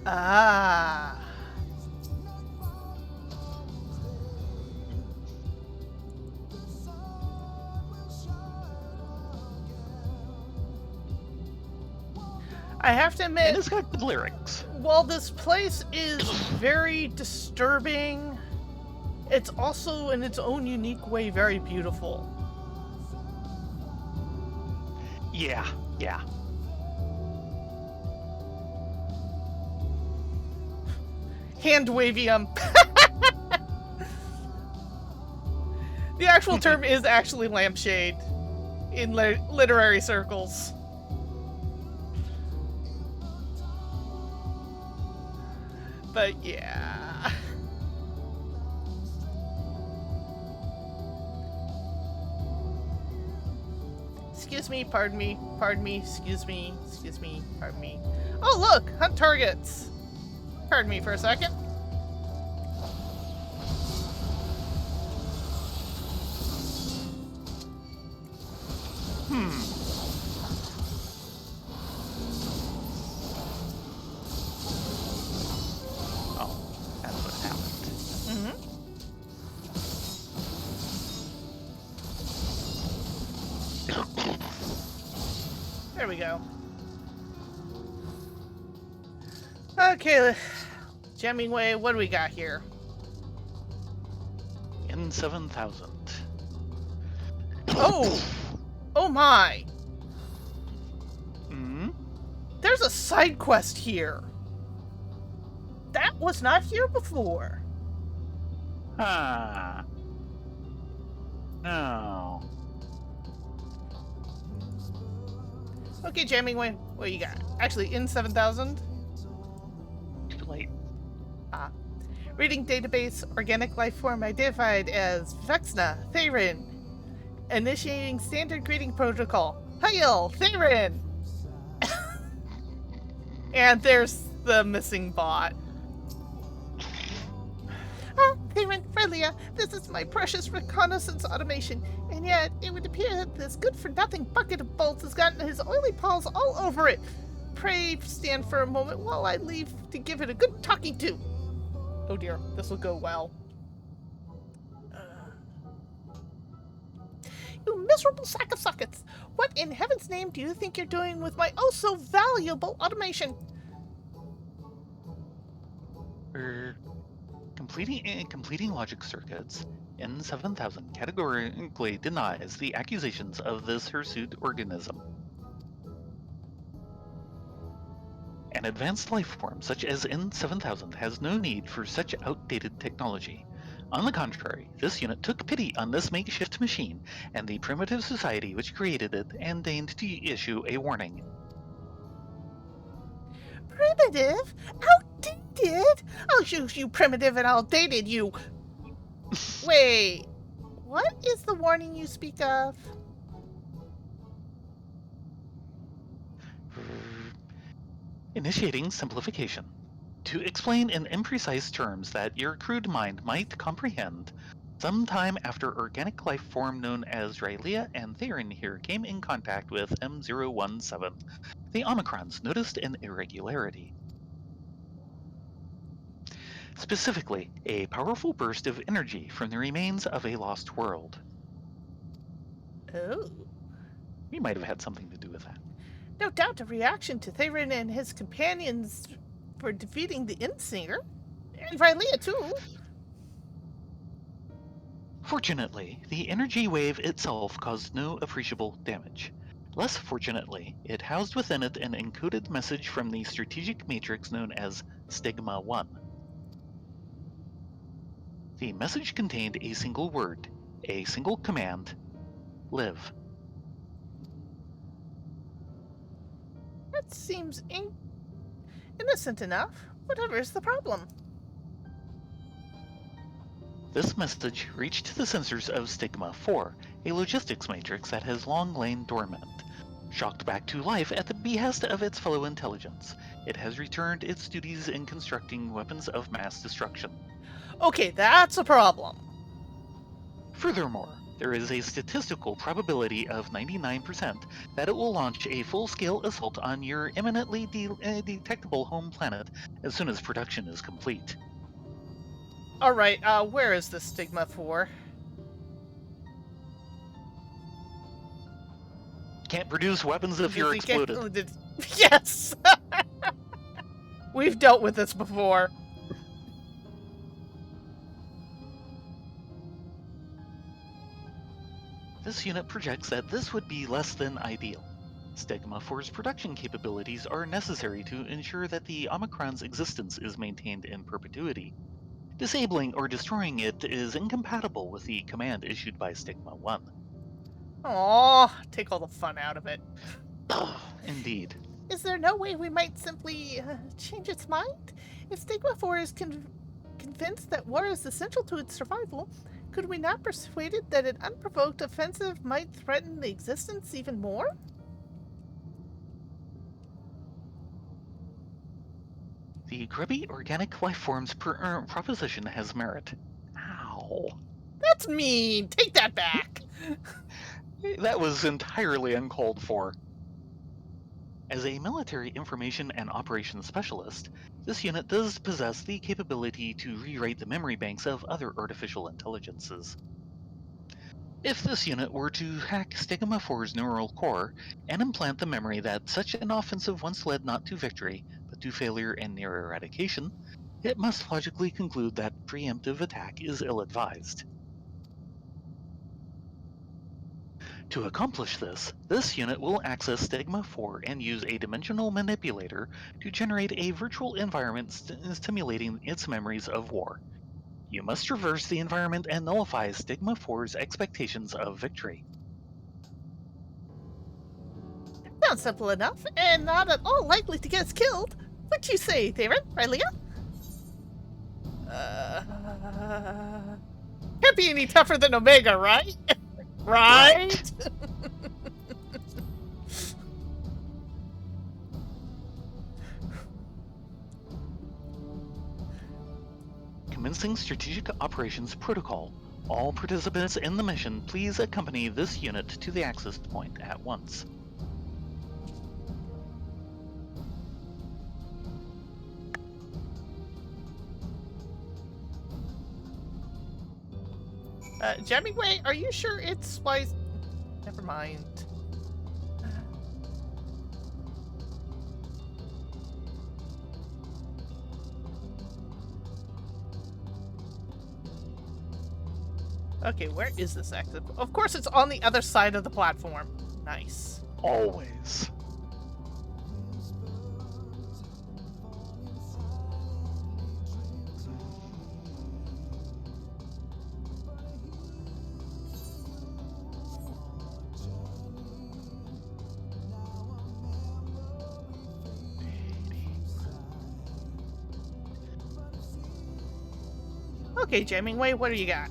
Ah. I have to admit, And it's got good lyrics. while this place is very disturbing, it's also, in its own unique way, very beautiful. Yeah. Hand wavium. The actual term is actually lampshade in literary circles. But yeah. Excuse me, pardon me, excuse me, pardon me. Oh look, hunt targets. Pardon me for a second. Oh, that's what happened. There we go. Okay, jamming way, what do we got here? In 7,000. Oh! Oh my! There's a side quest here! That was not here before! No. Okay, jamming way, what you got? Actually, in 7,000? Too late. Reading database, organic life form identified as Vexna, Thayrin. Initiating standard greeting protocol. Hail, Thayrin! And there's the missing bot. Thayrin, Rylea, this is my precious reconnaissance automation, and yet it would appear that this good-for-nothing bucket of bolts has gotten his oily paws all over it. Pray stand for a moment while I leave to give it a good talking to. Oh dear, this will go well. You miserable sack of sockets! What in heaven's name do you think you're doing with my oh so valuable automation? We're completing logic circuits. N7000 categorically denies the accusations of this hirsute organism. An advanced life form such as N7000 has no need for such outdated technology. On the contrary, this unit took pity on this makeshift machine and the primitive society which created it and deigned to issue a warning. Primitive? Outdated? I'll use you primitive and outdated, you... Wait, what is the warning you speak of? Initiating simplification. To explain in imprecise terms that your crude mind might comprehend, sometime after organic life form known as Rylea and Thayrin here came in contact with M017, the Omicrons noticed an irregularity. Specifically, a powerful burst of energy from the remains of a lost world. Oh. We might have had something to do with that. No doubt a reaction to Thayrin and his companions for defeating the Insinger. And Rylea, too. Fortunately, the energy wave itself caused no appreciable damage. Less fortunately, it housed within it an encoded message from the strategic matrix known as Stigma 1. The message contained a single word, a single command: live. That seems innocent enough. Whatever is the problem? This message reached the sensors of Stigma-4, a logistics matrix that has long lain dormant. Shocked back to life at the behest of its fellow intelligence, it has returned its duties in constructing weapons of mass destruction. Okay, that's a problem. Furthermore, there is a statistical probability of 99% that it will launch a full-scale assault on your imminently detectable home planet as soon as production is complete. Alright, where is the Stigma 4? Can't produce weapons if you're exploded. Yes! We've dealt with this before. This unit projects that this would be less than ideal. Stigma 4's production capabilities are necessary to ensure that the Omicron's existence is maintained in perpetuity. Disabling or destroying it is incompatible with the command issued by Stigma 1. Aww, take all the fun out of it. Indeed. Is there no way we might simply change its mind? If Stigma 4 is convinced that war is essential to its survival, could we not persuade it that an unprovoked offensive might threaten the existence even more? The grubby organic lifeforms proposition has merit. Ow. That's mean! Take that back! That was entirely uncalled for. As a military information and operations specialist, this unit does possess the capability to rewrite the memory banks of other artificial intelligences. If this unit were to hack Stigma 4's neural core and implant the memory that such an offensive once led not to victory, but to failure and near eradication, it must logically conclude that preemptive attack is ill-advised. To accomplish this unit will access Stigma 4 and use a dimensional manipulator to generate a virtual environment stimulating its memories of war. You must traverse the environment and nullify Stigma 4's expectations of victory. Sounds simple enough, and not at all likely to get us killed. What you say, Thayrin? Rylea? Can't be any tougher than Omega, right? Right? Commencing Strategic Operations Protocol. All participants in the mission, please accompany this unit to the access point at once. Jamming Way, are you sure it's wise? Never mind. Okay, where is this exit? Of course, it's on the other side of the platform. Nice. Always. Okay, Jamming Way, what do you got?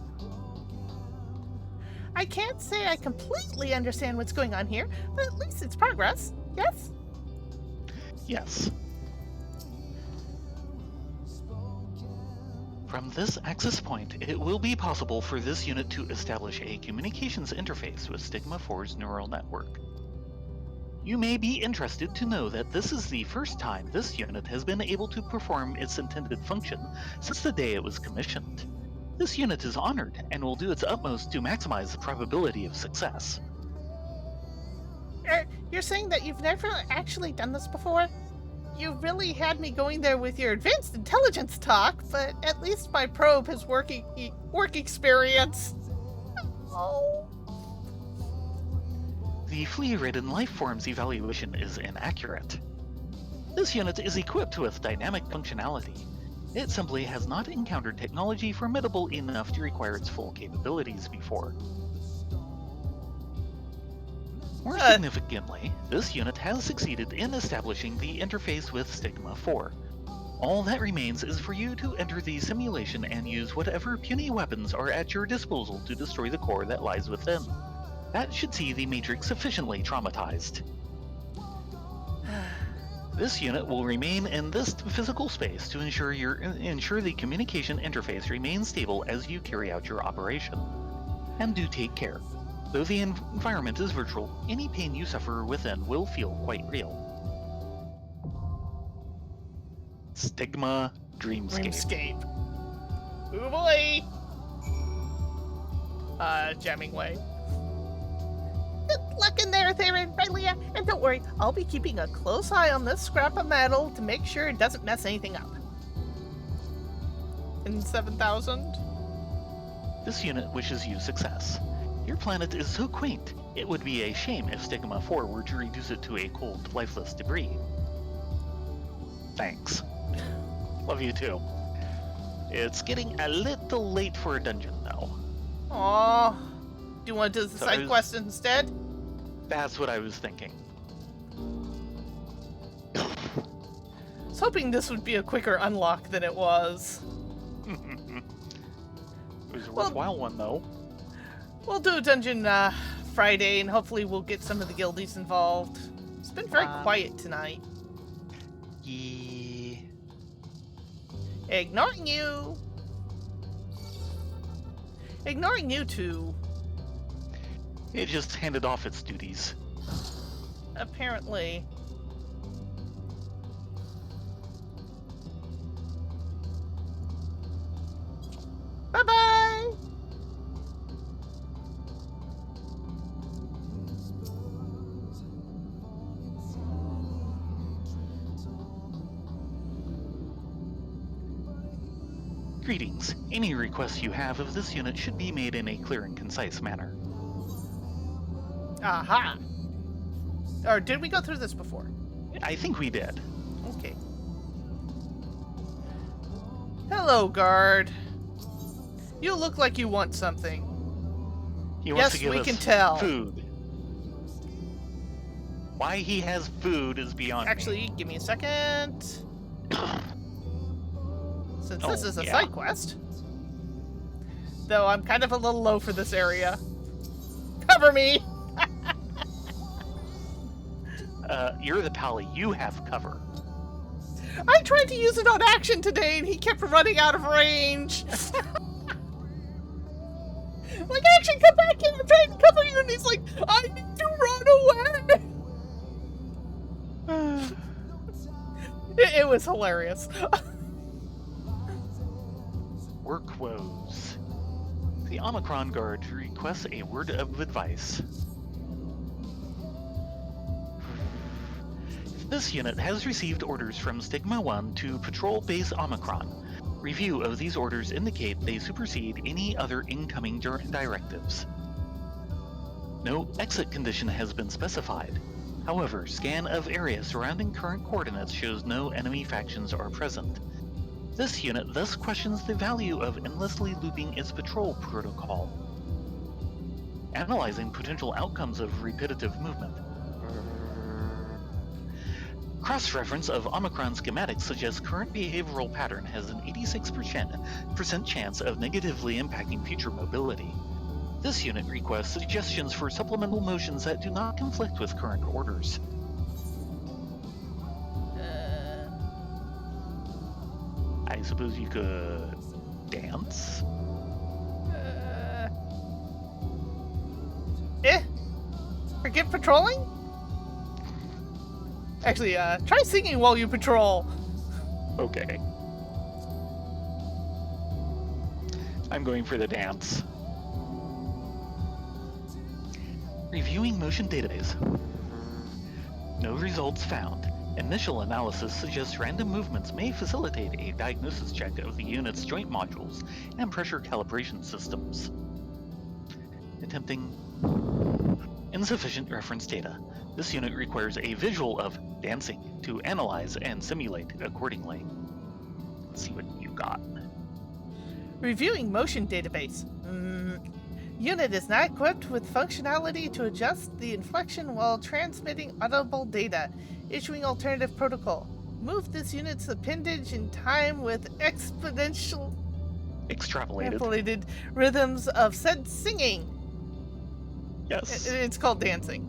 I can't say I completely understand what's going on here, but at least it's progress, yes? Yes. From this access point, it will be possible for this unit to establish a communications interface with Stigma 4's neural network. You may be interested to know that this is the first time this unit has been able to perform its intended function since the day it was commissioned. This unit is honored and will do its utmost to maximize the probability of success. You're saying that you've never actually done this before? You really had me going there with your advanced intelligence talk, but at least my probe has work experience. Oh. The flea-ridden lifeforms evaluation is inaccurate. This unit is equipped with dynamic functionality. It simply has not encountered technology formidable enough to require its full capabilities before. More significantly, this unit has succeeded in establishing the interface with Stigma 4. All that remains is for you to enter the simulation and use whatever puny weapons are at your disposal to destroy the core that lies within. That should see the Matrix sufficiently traumatized. This unit will remain in this physical space to ensure the communication interface remains stable as you carry out your operation. And do take care. Though the environment is virtual, any pain you suffer within will feel quite real. Stigma Dreamscape. Oh boy! Jamming way. Good luck in there, Thayrin, Rylea, and don't worry, I'll be keeping a close eye on this scrap of metal to make sure it doesn't mess anything up. In 7,000? This unit wishes you success. Your planet is so quaint, it would be a shame if Stigma 4 were to reduce it to a cold, lifeless debris. Thanks. Love you too. It's getting a little late for a dungeon, though. Aww. Do you want to do the side quest instead? That's what I was thinking. I was hoping this would be a quicker unlock than it was. It was a worthwhile one, though. We'll do a dungeon Friday, and hopefully we'll get some of the guildies involved. It's been very quiet tonight. Yeah. Ignoring you! Ignoring you two. It just handed off its duties. Apparently. Bye-bye! Greetings. Any requests you have of this unit should be made in a clear and concise manner. Aha! Or did we go through this before? I think we did. Okay. Hello, guard. You look like you want something. He wants to Yes, give we us can tell. food. Why he has food is beyond Actually, give me a second. Since this is a side quest. Though I'm kind of a little low for this area. Cover me! You're the pally. You have cover. I tried to use it on action today and he kept running out of range. Like, action, come back in! I'm trying to cover you! And he's like, I need to run away! It was hilarious. Work woes. The Omicron Guard requests a word of advice. This unit has received orders from Stigma 1 to patrol base Omicron. Review of these orders indicate they supersede any other incoming directives. No exit condition has been specified. However, scan of area surrounding current coordinates shows no enemy factions are present. This unit thus questions the value of endlessly looping its patrol protocol. Analyzing potential outcomes of repetitive movement. Cross-reference of Omicron schematics suggests current behavioral pattern has an 86% chance of negatively impacting future mobility. This unit requests suggestions for supplemental motions that do not conflict with current orders. I suppose you could dance? Forget patrolling? Actually, try singing while you patrol. Okay. I'm going for the dance. Reviewing motion database. No results found. Initial analysis suggests random movements may facilitate a diagnosis check of the unit's joint modules and pressure calibration systems. Attempting insufficient reference data. This unit requires a visual of dancing to analyze and simulate accordingly. Let's see what you got. Reviewing motion database. Unit is not equipped with functionality to adjust the inflection while transmitting audible data. Issuing alternative protocol. Move this unit's appendage in time with Extrapolated. extrapolated rhythms of said singing. Yes. It's called dancing.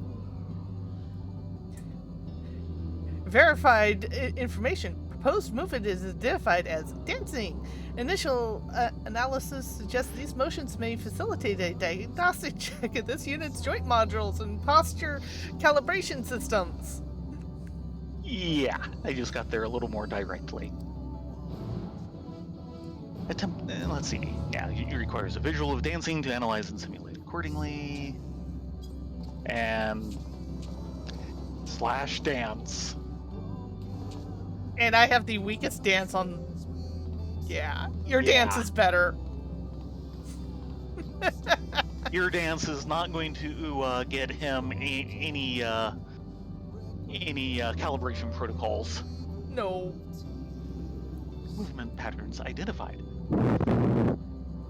Verified information. Proposed movement is identified as dancing. Initial analysis suggests these motions may facilitate a diagnostic check of this unit's joint modules and posture calibration systems. Yeah, I just got there a little more directly. Let's see. Yeah, it requires a visual of dancing to analyze and simulate accordingly. And /dance. And I have the weakest dance on. Yeah, your dance is better. Your dance is not going to get him any calibration protocols. No. Movement patterns identified.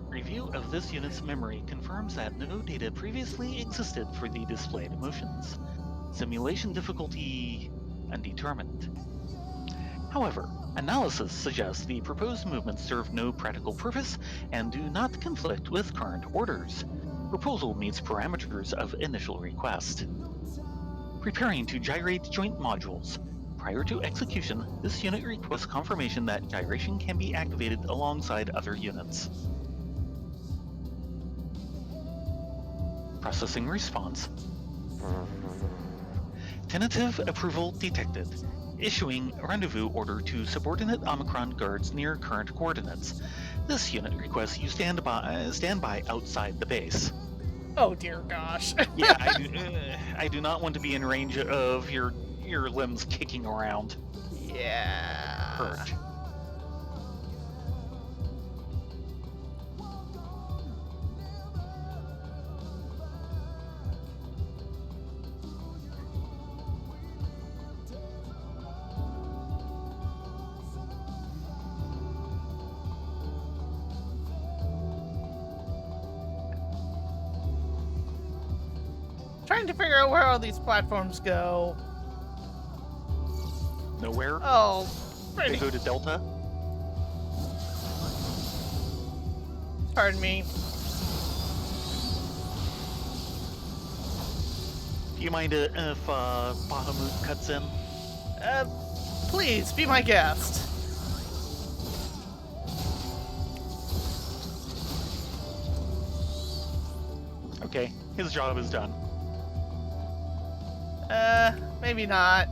Review of this unit's memory confirms that no data previously existed for the displayed motions. Simulation difficulty undetermined. However, analysis suggests the proposed movements serve no practical purpose and do not conflict with current orders. Proposal meets parameters of initial request. Preparing to gyrate joint modules. Prior to execution, this unit requests confirmation that gyration can be activated alongside other units. Processing response. Tentative approval detected. Issuing rendezvous order to subordinate Omicron guards near current coordinates. This unit requests you stand by outside the base. Oh dear gosh. Yeah, I do not want to be in range of your limbs kicking around. Yeah. Hurt. Trying to figure out where all these platforms go. Nowhere. Oh, They pretty. go to Delta. Pardon me. Do you mind if Bahamut cuts in? Please be my guest. Okay, his job is done. Maybe not.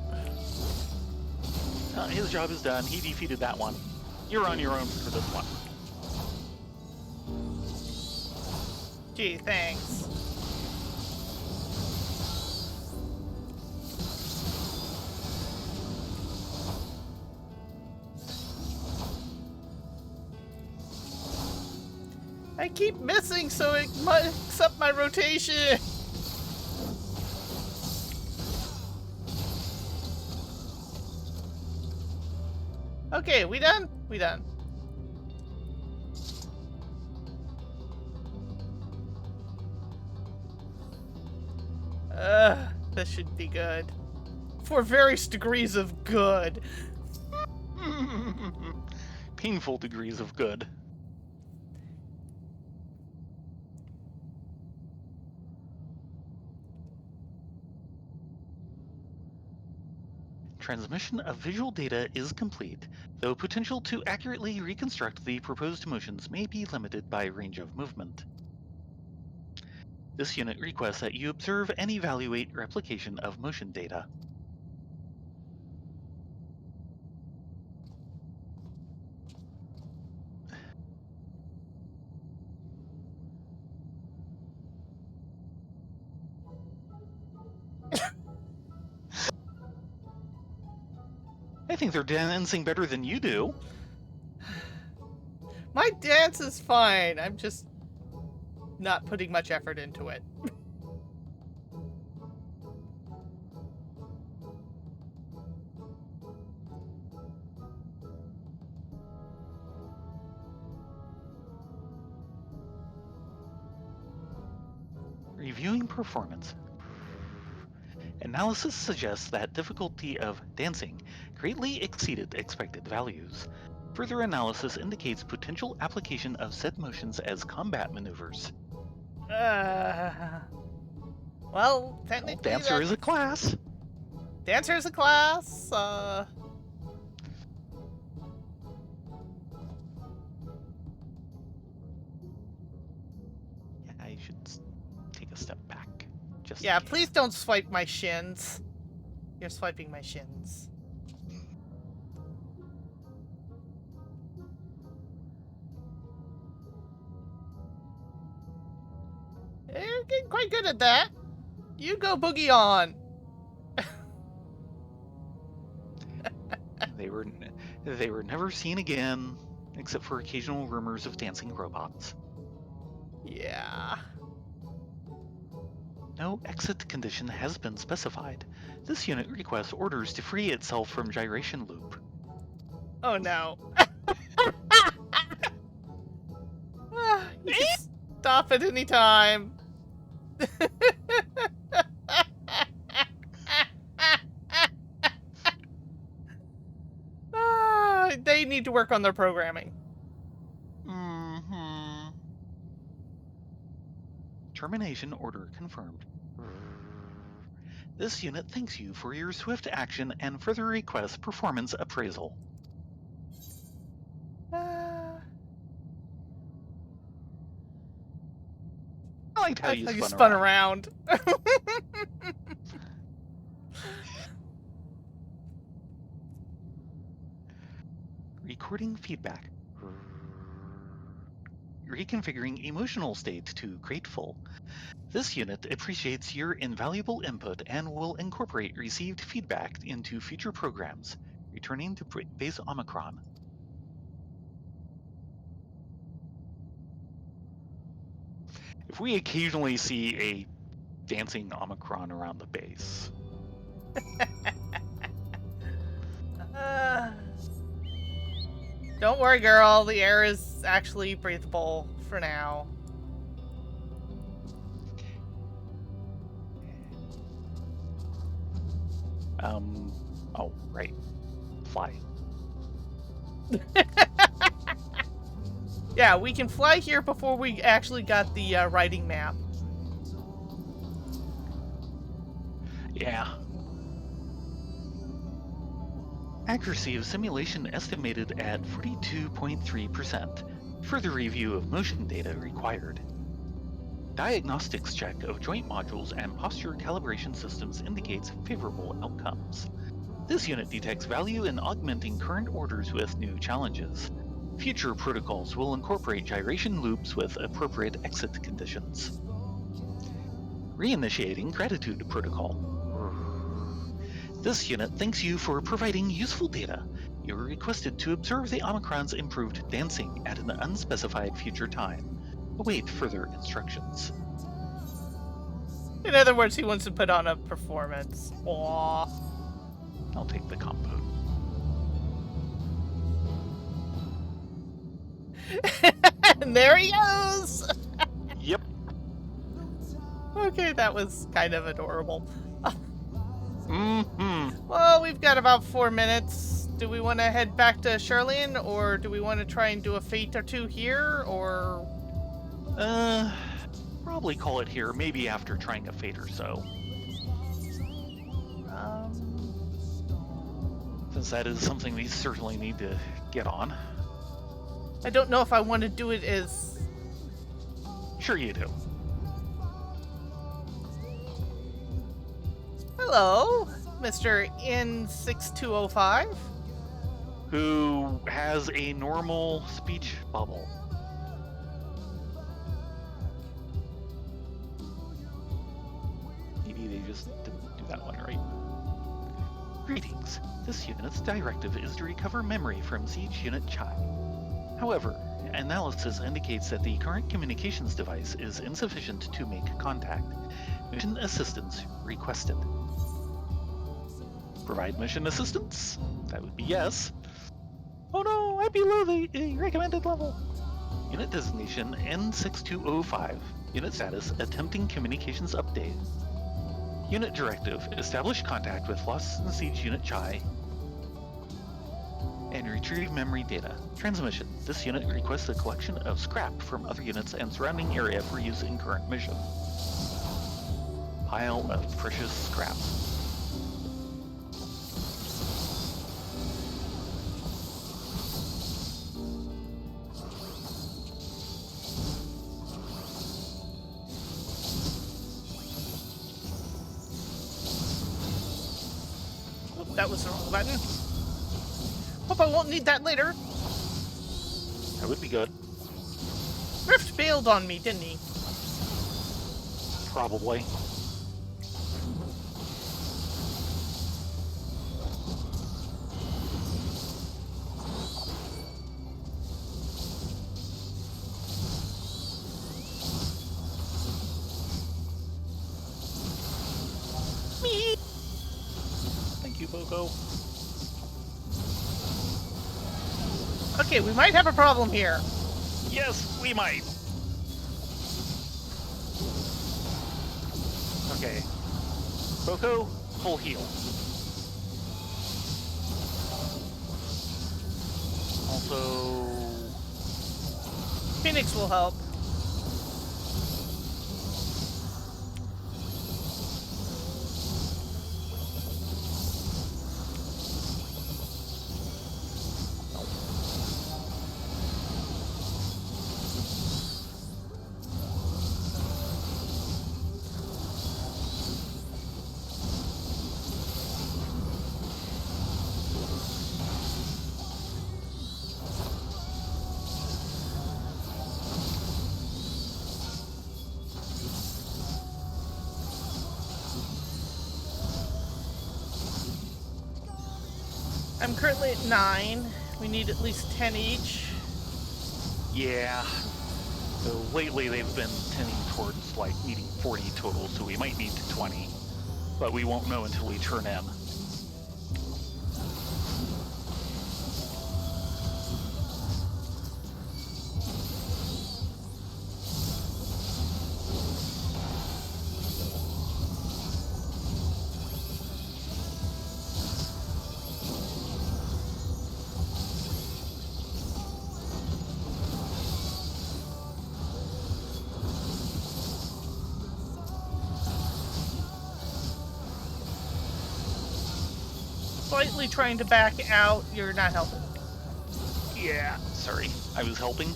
His job is done. He defeated that one. You're on your own for this one. Gee, thanks. I keep missing, so it mucks up my rotation. Okay, we done? We done. This should be good. For various degrees of good. Painful degrees of good. Transmission of visual data is complete, though potential to accurately reconstruct the proposed motions may be limited by range of movement. This unit requests that you observe and evaluate replication of motion data. I think they're dancing better than you do. My dance is fine. I'm just not putting much effort into it. Reviewing performance. Analysis suggests that difficulty of dancing greatly exceeded expected values. Further analysis indicates potential application of said motions as combat maneuvers. Well, Well, technically dancer is a class. Dancer is a class. Yeah, I should take a step back. Just Yeah, in case. please don't swipe my shins. You're swiping my shins. You're getting quite good at that. You go boogie on. They were never seen again, except for occasional rumors of dancing robots. Yeah. No exit condition has been specified. This unit requests orders to free itself from gyration loop. Oh no. You can stop at any time. They need to work on their programming. Mm-hmm. Termination order confirmed. This unit thanks you for your swift action and further requests performance appraisal. I liked how like you you spun around. Recording feedback. Reconfiguring emotional state to grateful. This unit appreciates your invaluable input and will incorporate received feedback into future programs. Returning to base Omicron. If we occasionally see a dancing Omicron around the base. Don't worry, girl. The air is actually breathable for now. Oh, right. Fly. Yeah, we can fly here before we actually got the writing map. Yeah. Accuracy of simulation estimated at 42.3%. Further review of motion data required. Diagnostics check of joint modules and posture calibration systems indicates favorable outcomes. This unit detects value in augmenting current orders with new challenges. Future protocols will incorporate gyration loops with appropriate exit conditions. Reinitiating gratitude protocol. This unit thanks you for providing useful data. You are requested to observe the Omicron's improved dancing at an unspecified future time. Await further instructions. In other words, he wants to put on a performance. Aww. I'll take the compote. And there he goes! Yep. Okay, that was kind of adorable. Mm-hmm. Well, we've got about 4 minutes. Do we want to head back to Charlene, or do we want to try and do a fate or two here, or... Probably call it here, maybe after trying a fate or so. Since that is something we certainly need to get on. I don't know if I want to do it as... Sure you do. Hello, Mr. N6205. Who has a normal speech bubble. Maybe they just didn't do that one right. Greetings. This unit's directive is to recover memory from Siege Unit Chai. However, analysis indicates that the current communications device is insufficient to make contact. Mission assistance requested. Provide mission assistance? That would be yes. Oh no, I'm below the recommended level. Unit designation N6205. Unit status attempting communications update. Unit directive. Establish contact with Lost in the Siege Unit Chai and retrieve memory data. Transmission. This unit requests a collection of scrap from other units and surrounding area for use in current mission. Pile of precious scrap. Oop, that was the wrong button. Hope I won't need that later. That would be good. Rift bailed on me, didn't he? Probably. Me. Thank you, Boko. Okay, we might have a problem here. Yes, we might. Okay. Boko, full heal. Also... Phoenix will help. I'm currently at 9. We need at least 10 each. Yeah. So lately they've been tending towards like needing 40 total, so we might need 20. But we won't know until we turn in. Slightly trying to back out. You're not helping. Yeah, sorry. I was helping.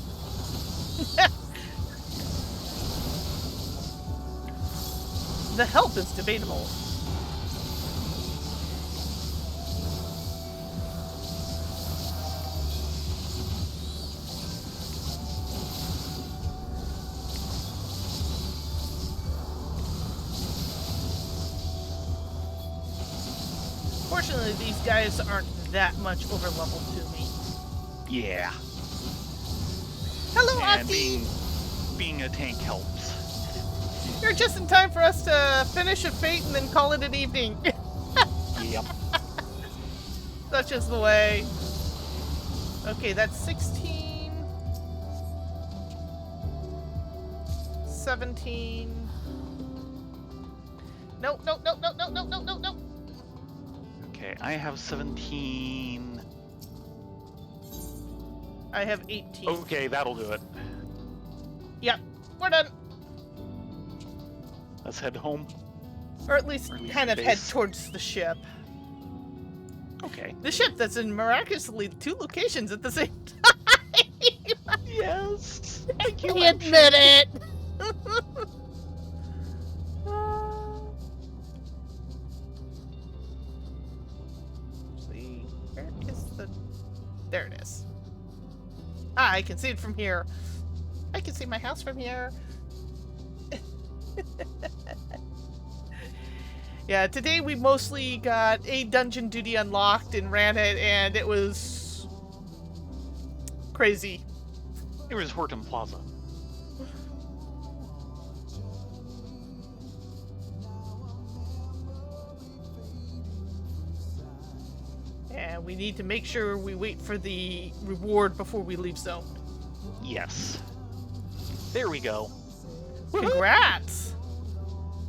The help is debatable. Fortunately, these guys aren't that much over level to me. Yeah. Hello, And Aki! being a tank helps. You're just in time for us to finish a fate and then call it an evening. Yep. Such is the way. Okay, that's 16. 17. Nope, nope, nope, nope, nope, nope, nope, nope, nope. Okay, I have 17. I have 18. Okay, that'll do it. Yep, we're done. Let's head home. Or at least Or leave kind the of head base. towards the ship. Okay. The ship that's in miraculously 2 locations at the same time. Yes. Thank you. I admit it. See, where is the? There it is. Ah, I can see it from here. I can see my house from here. Yeah, today we mostly got a dungeon duty unlocked and ran it, and it was crazy. It was Horton Plaza. And we need to make sure we wait for the reward before we leave zone. Yes. There we go. Congrats!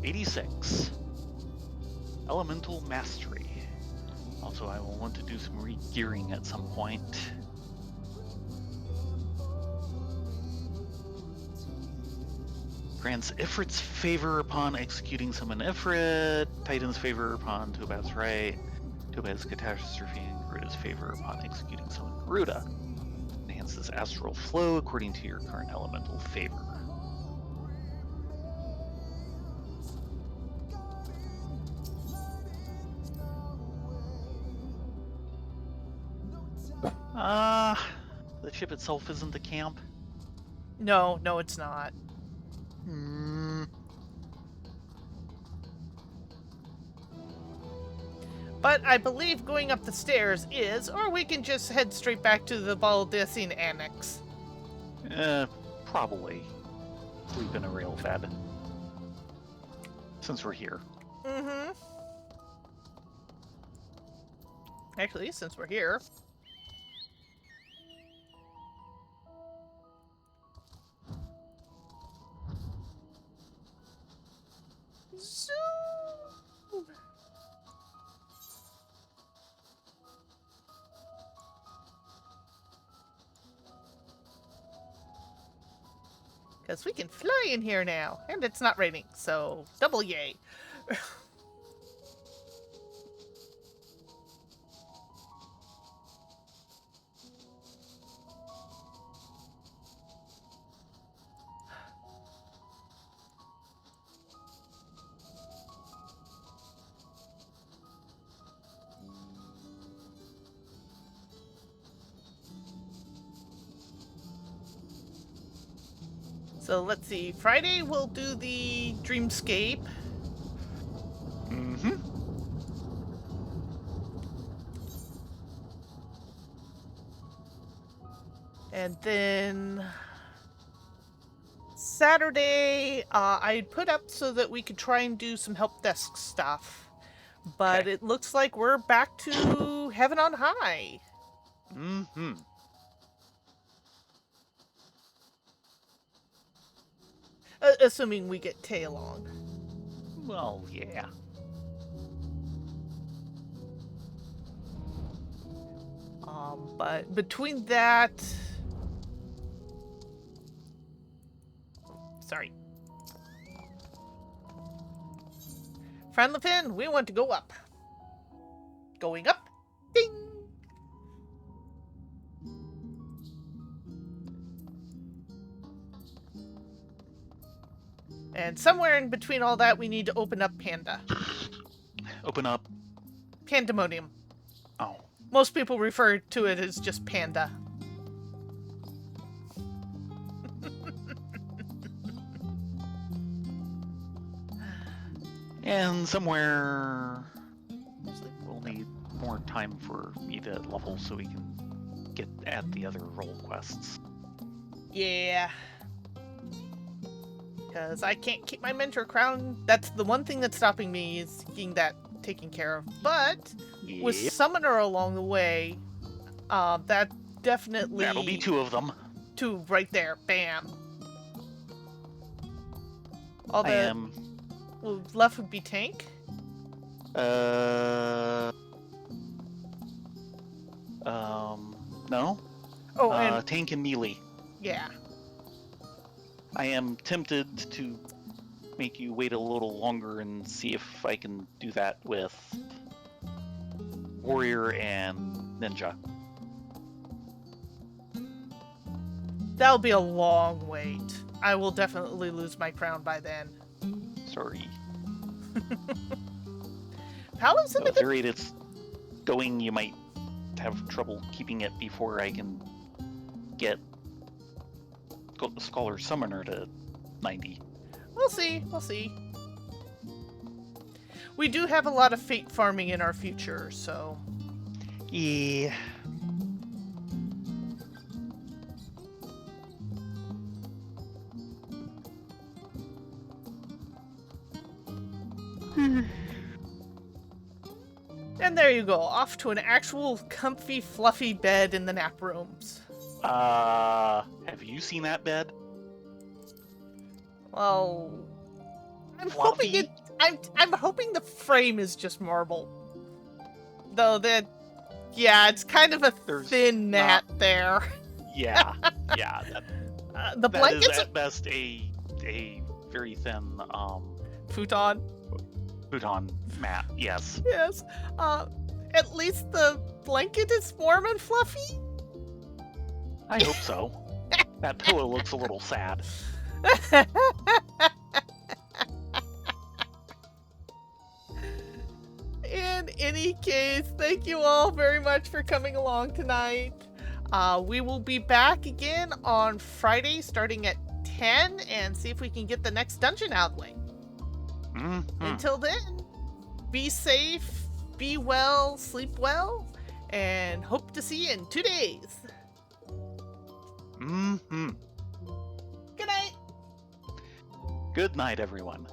86. Elemental Mastery. Also, I will want to do some re-gearing at some point. Grants Ifrit's favor upon executing summon Ifrit, Titan's favor upon Tobad's right, Tobad's catastrophe, and Garuda's favor upon executing summon Garuda. Enhances astral flow according to your current elemental favor. The ship itself isn't the camp. No, it's not. But I believe going up the stairs is, or we can just head straight back to the Baldessian Annex. Probably sleep in a rail bed. Since we're here. Mm-hmm. Actually, since we're here. Zoom! Because we can fly in here now, and it's not raining, so double yay. So let's see. Friday we'll do the Dreamscape. Mm-hmm. And then Saturday, I put up so that we could try and do some help desk stuff. But Okay. it looks like we're back to heaven on high. Mm-hmm. Assuming we get Tay along. Well, yeah. But between that... Sorry. Franlefin, we want to go up. Going up. Ding! And somewhere in between all that, we need to open up Panda. Open up. Pandemonium. Oh. Most people refer to it as just Panda. And somewhere we'll need more time for me to level so we can get at the other role quests. Yeah. Because I can't keep my mentor crown. That's the one thing that's stopping me, is getting that taken care of. But with Yep. Summoner along the way, that definitely... That'll be 2 of them. 2 right there. Bam. All I the am. well, left would be Tank. No. Oh, and... Tank and melee. Yeah. I am tempted to make you wait a little longer and see if I can do that with Warrior and Ninja. That'll be a long wait. I will definitely lose my crown by then. Sorry. Paladin's in So the at the good... rate it's going, you might have trouble keeping it before I can get Scholar Summoner to 90. We'll see. We'll see. We do have a lot of fate farming in our future, so... Yeah. And there you go, off to an actual comfy, fluffy bed in the nap rooms. Have you seen that bed? Well... I'm Fluffy? I'm hoping the frame is just marble. Though that, yeah, it's kind of a There's thin mat there. Yeah, yeah. The That is blankets at best a very thin futon. futon mat. Yes. Yes. At least the blanket is warm and fluffy. I hope so. That pillow looks a little sad. In any case, thank you all very much for coming along tonight. We will be back again on Friday starting at 10 and see if we can get the next dungeon out of the way. Until then, be safe, be well, sleep well, and hope to see you in 2 days. Good night. Good night, everyone.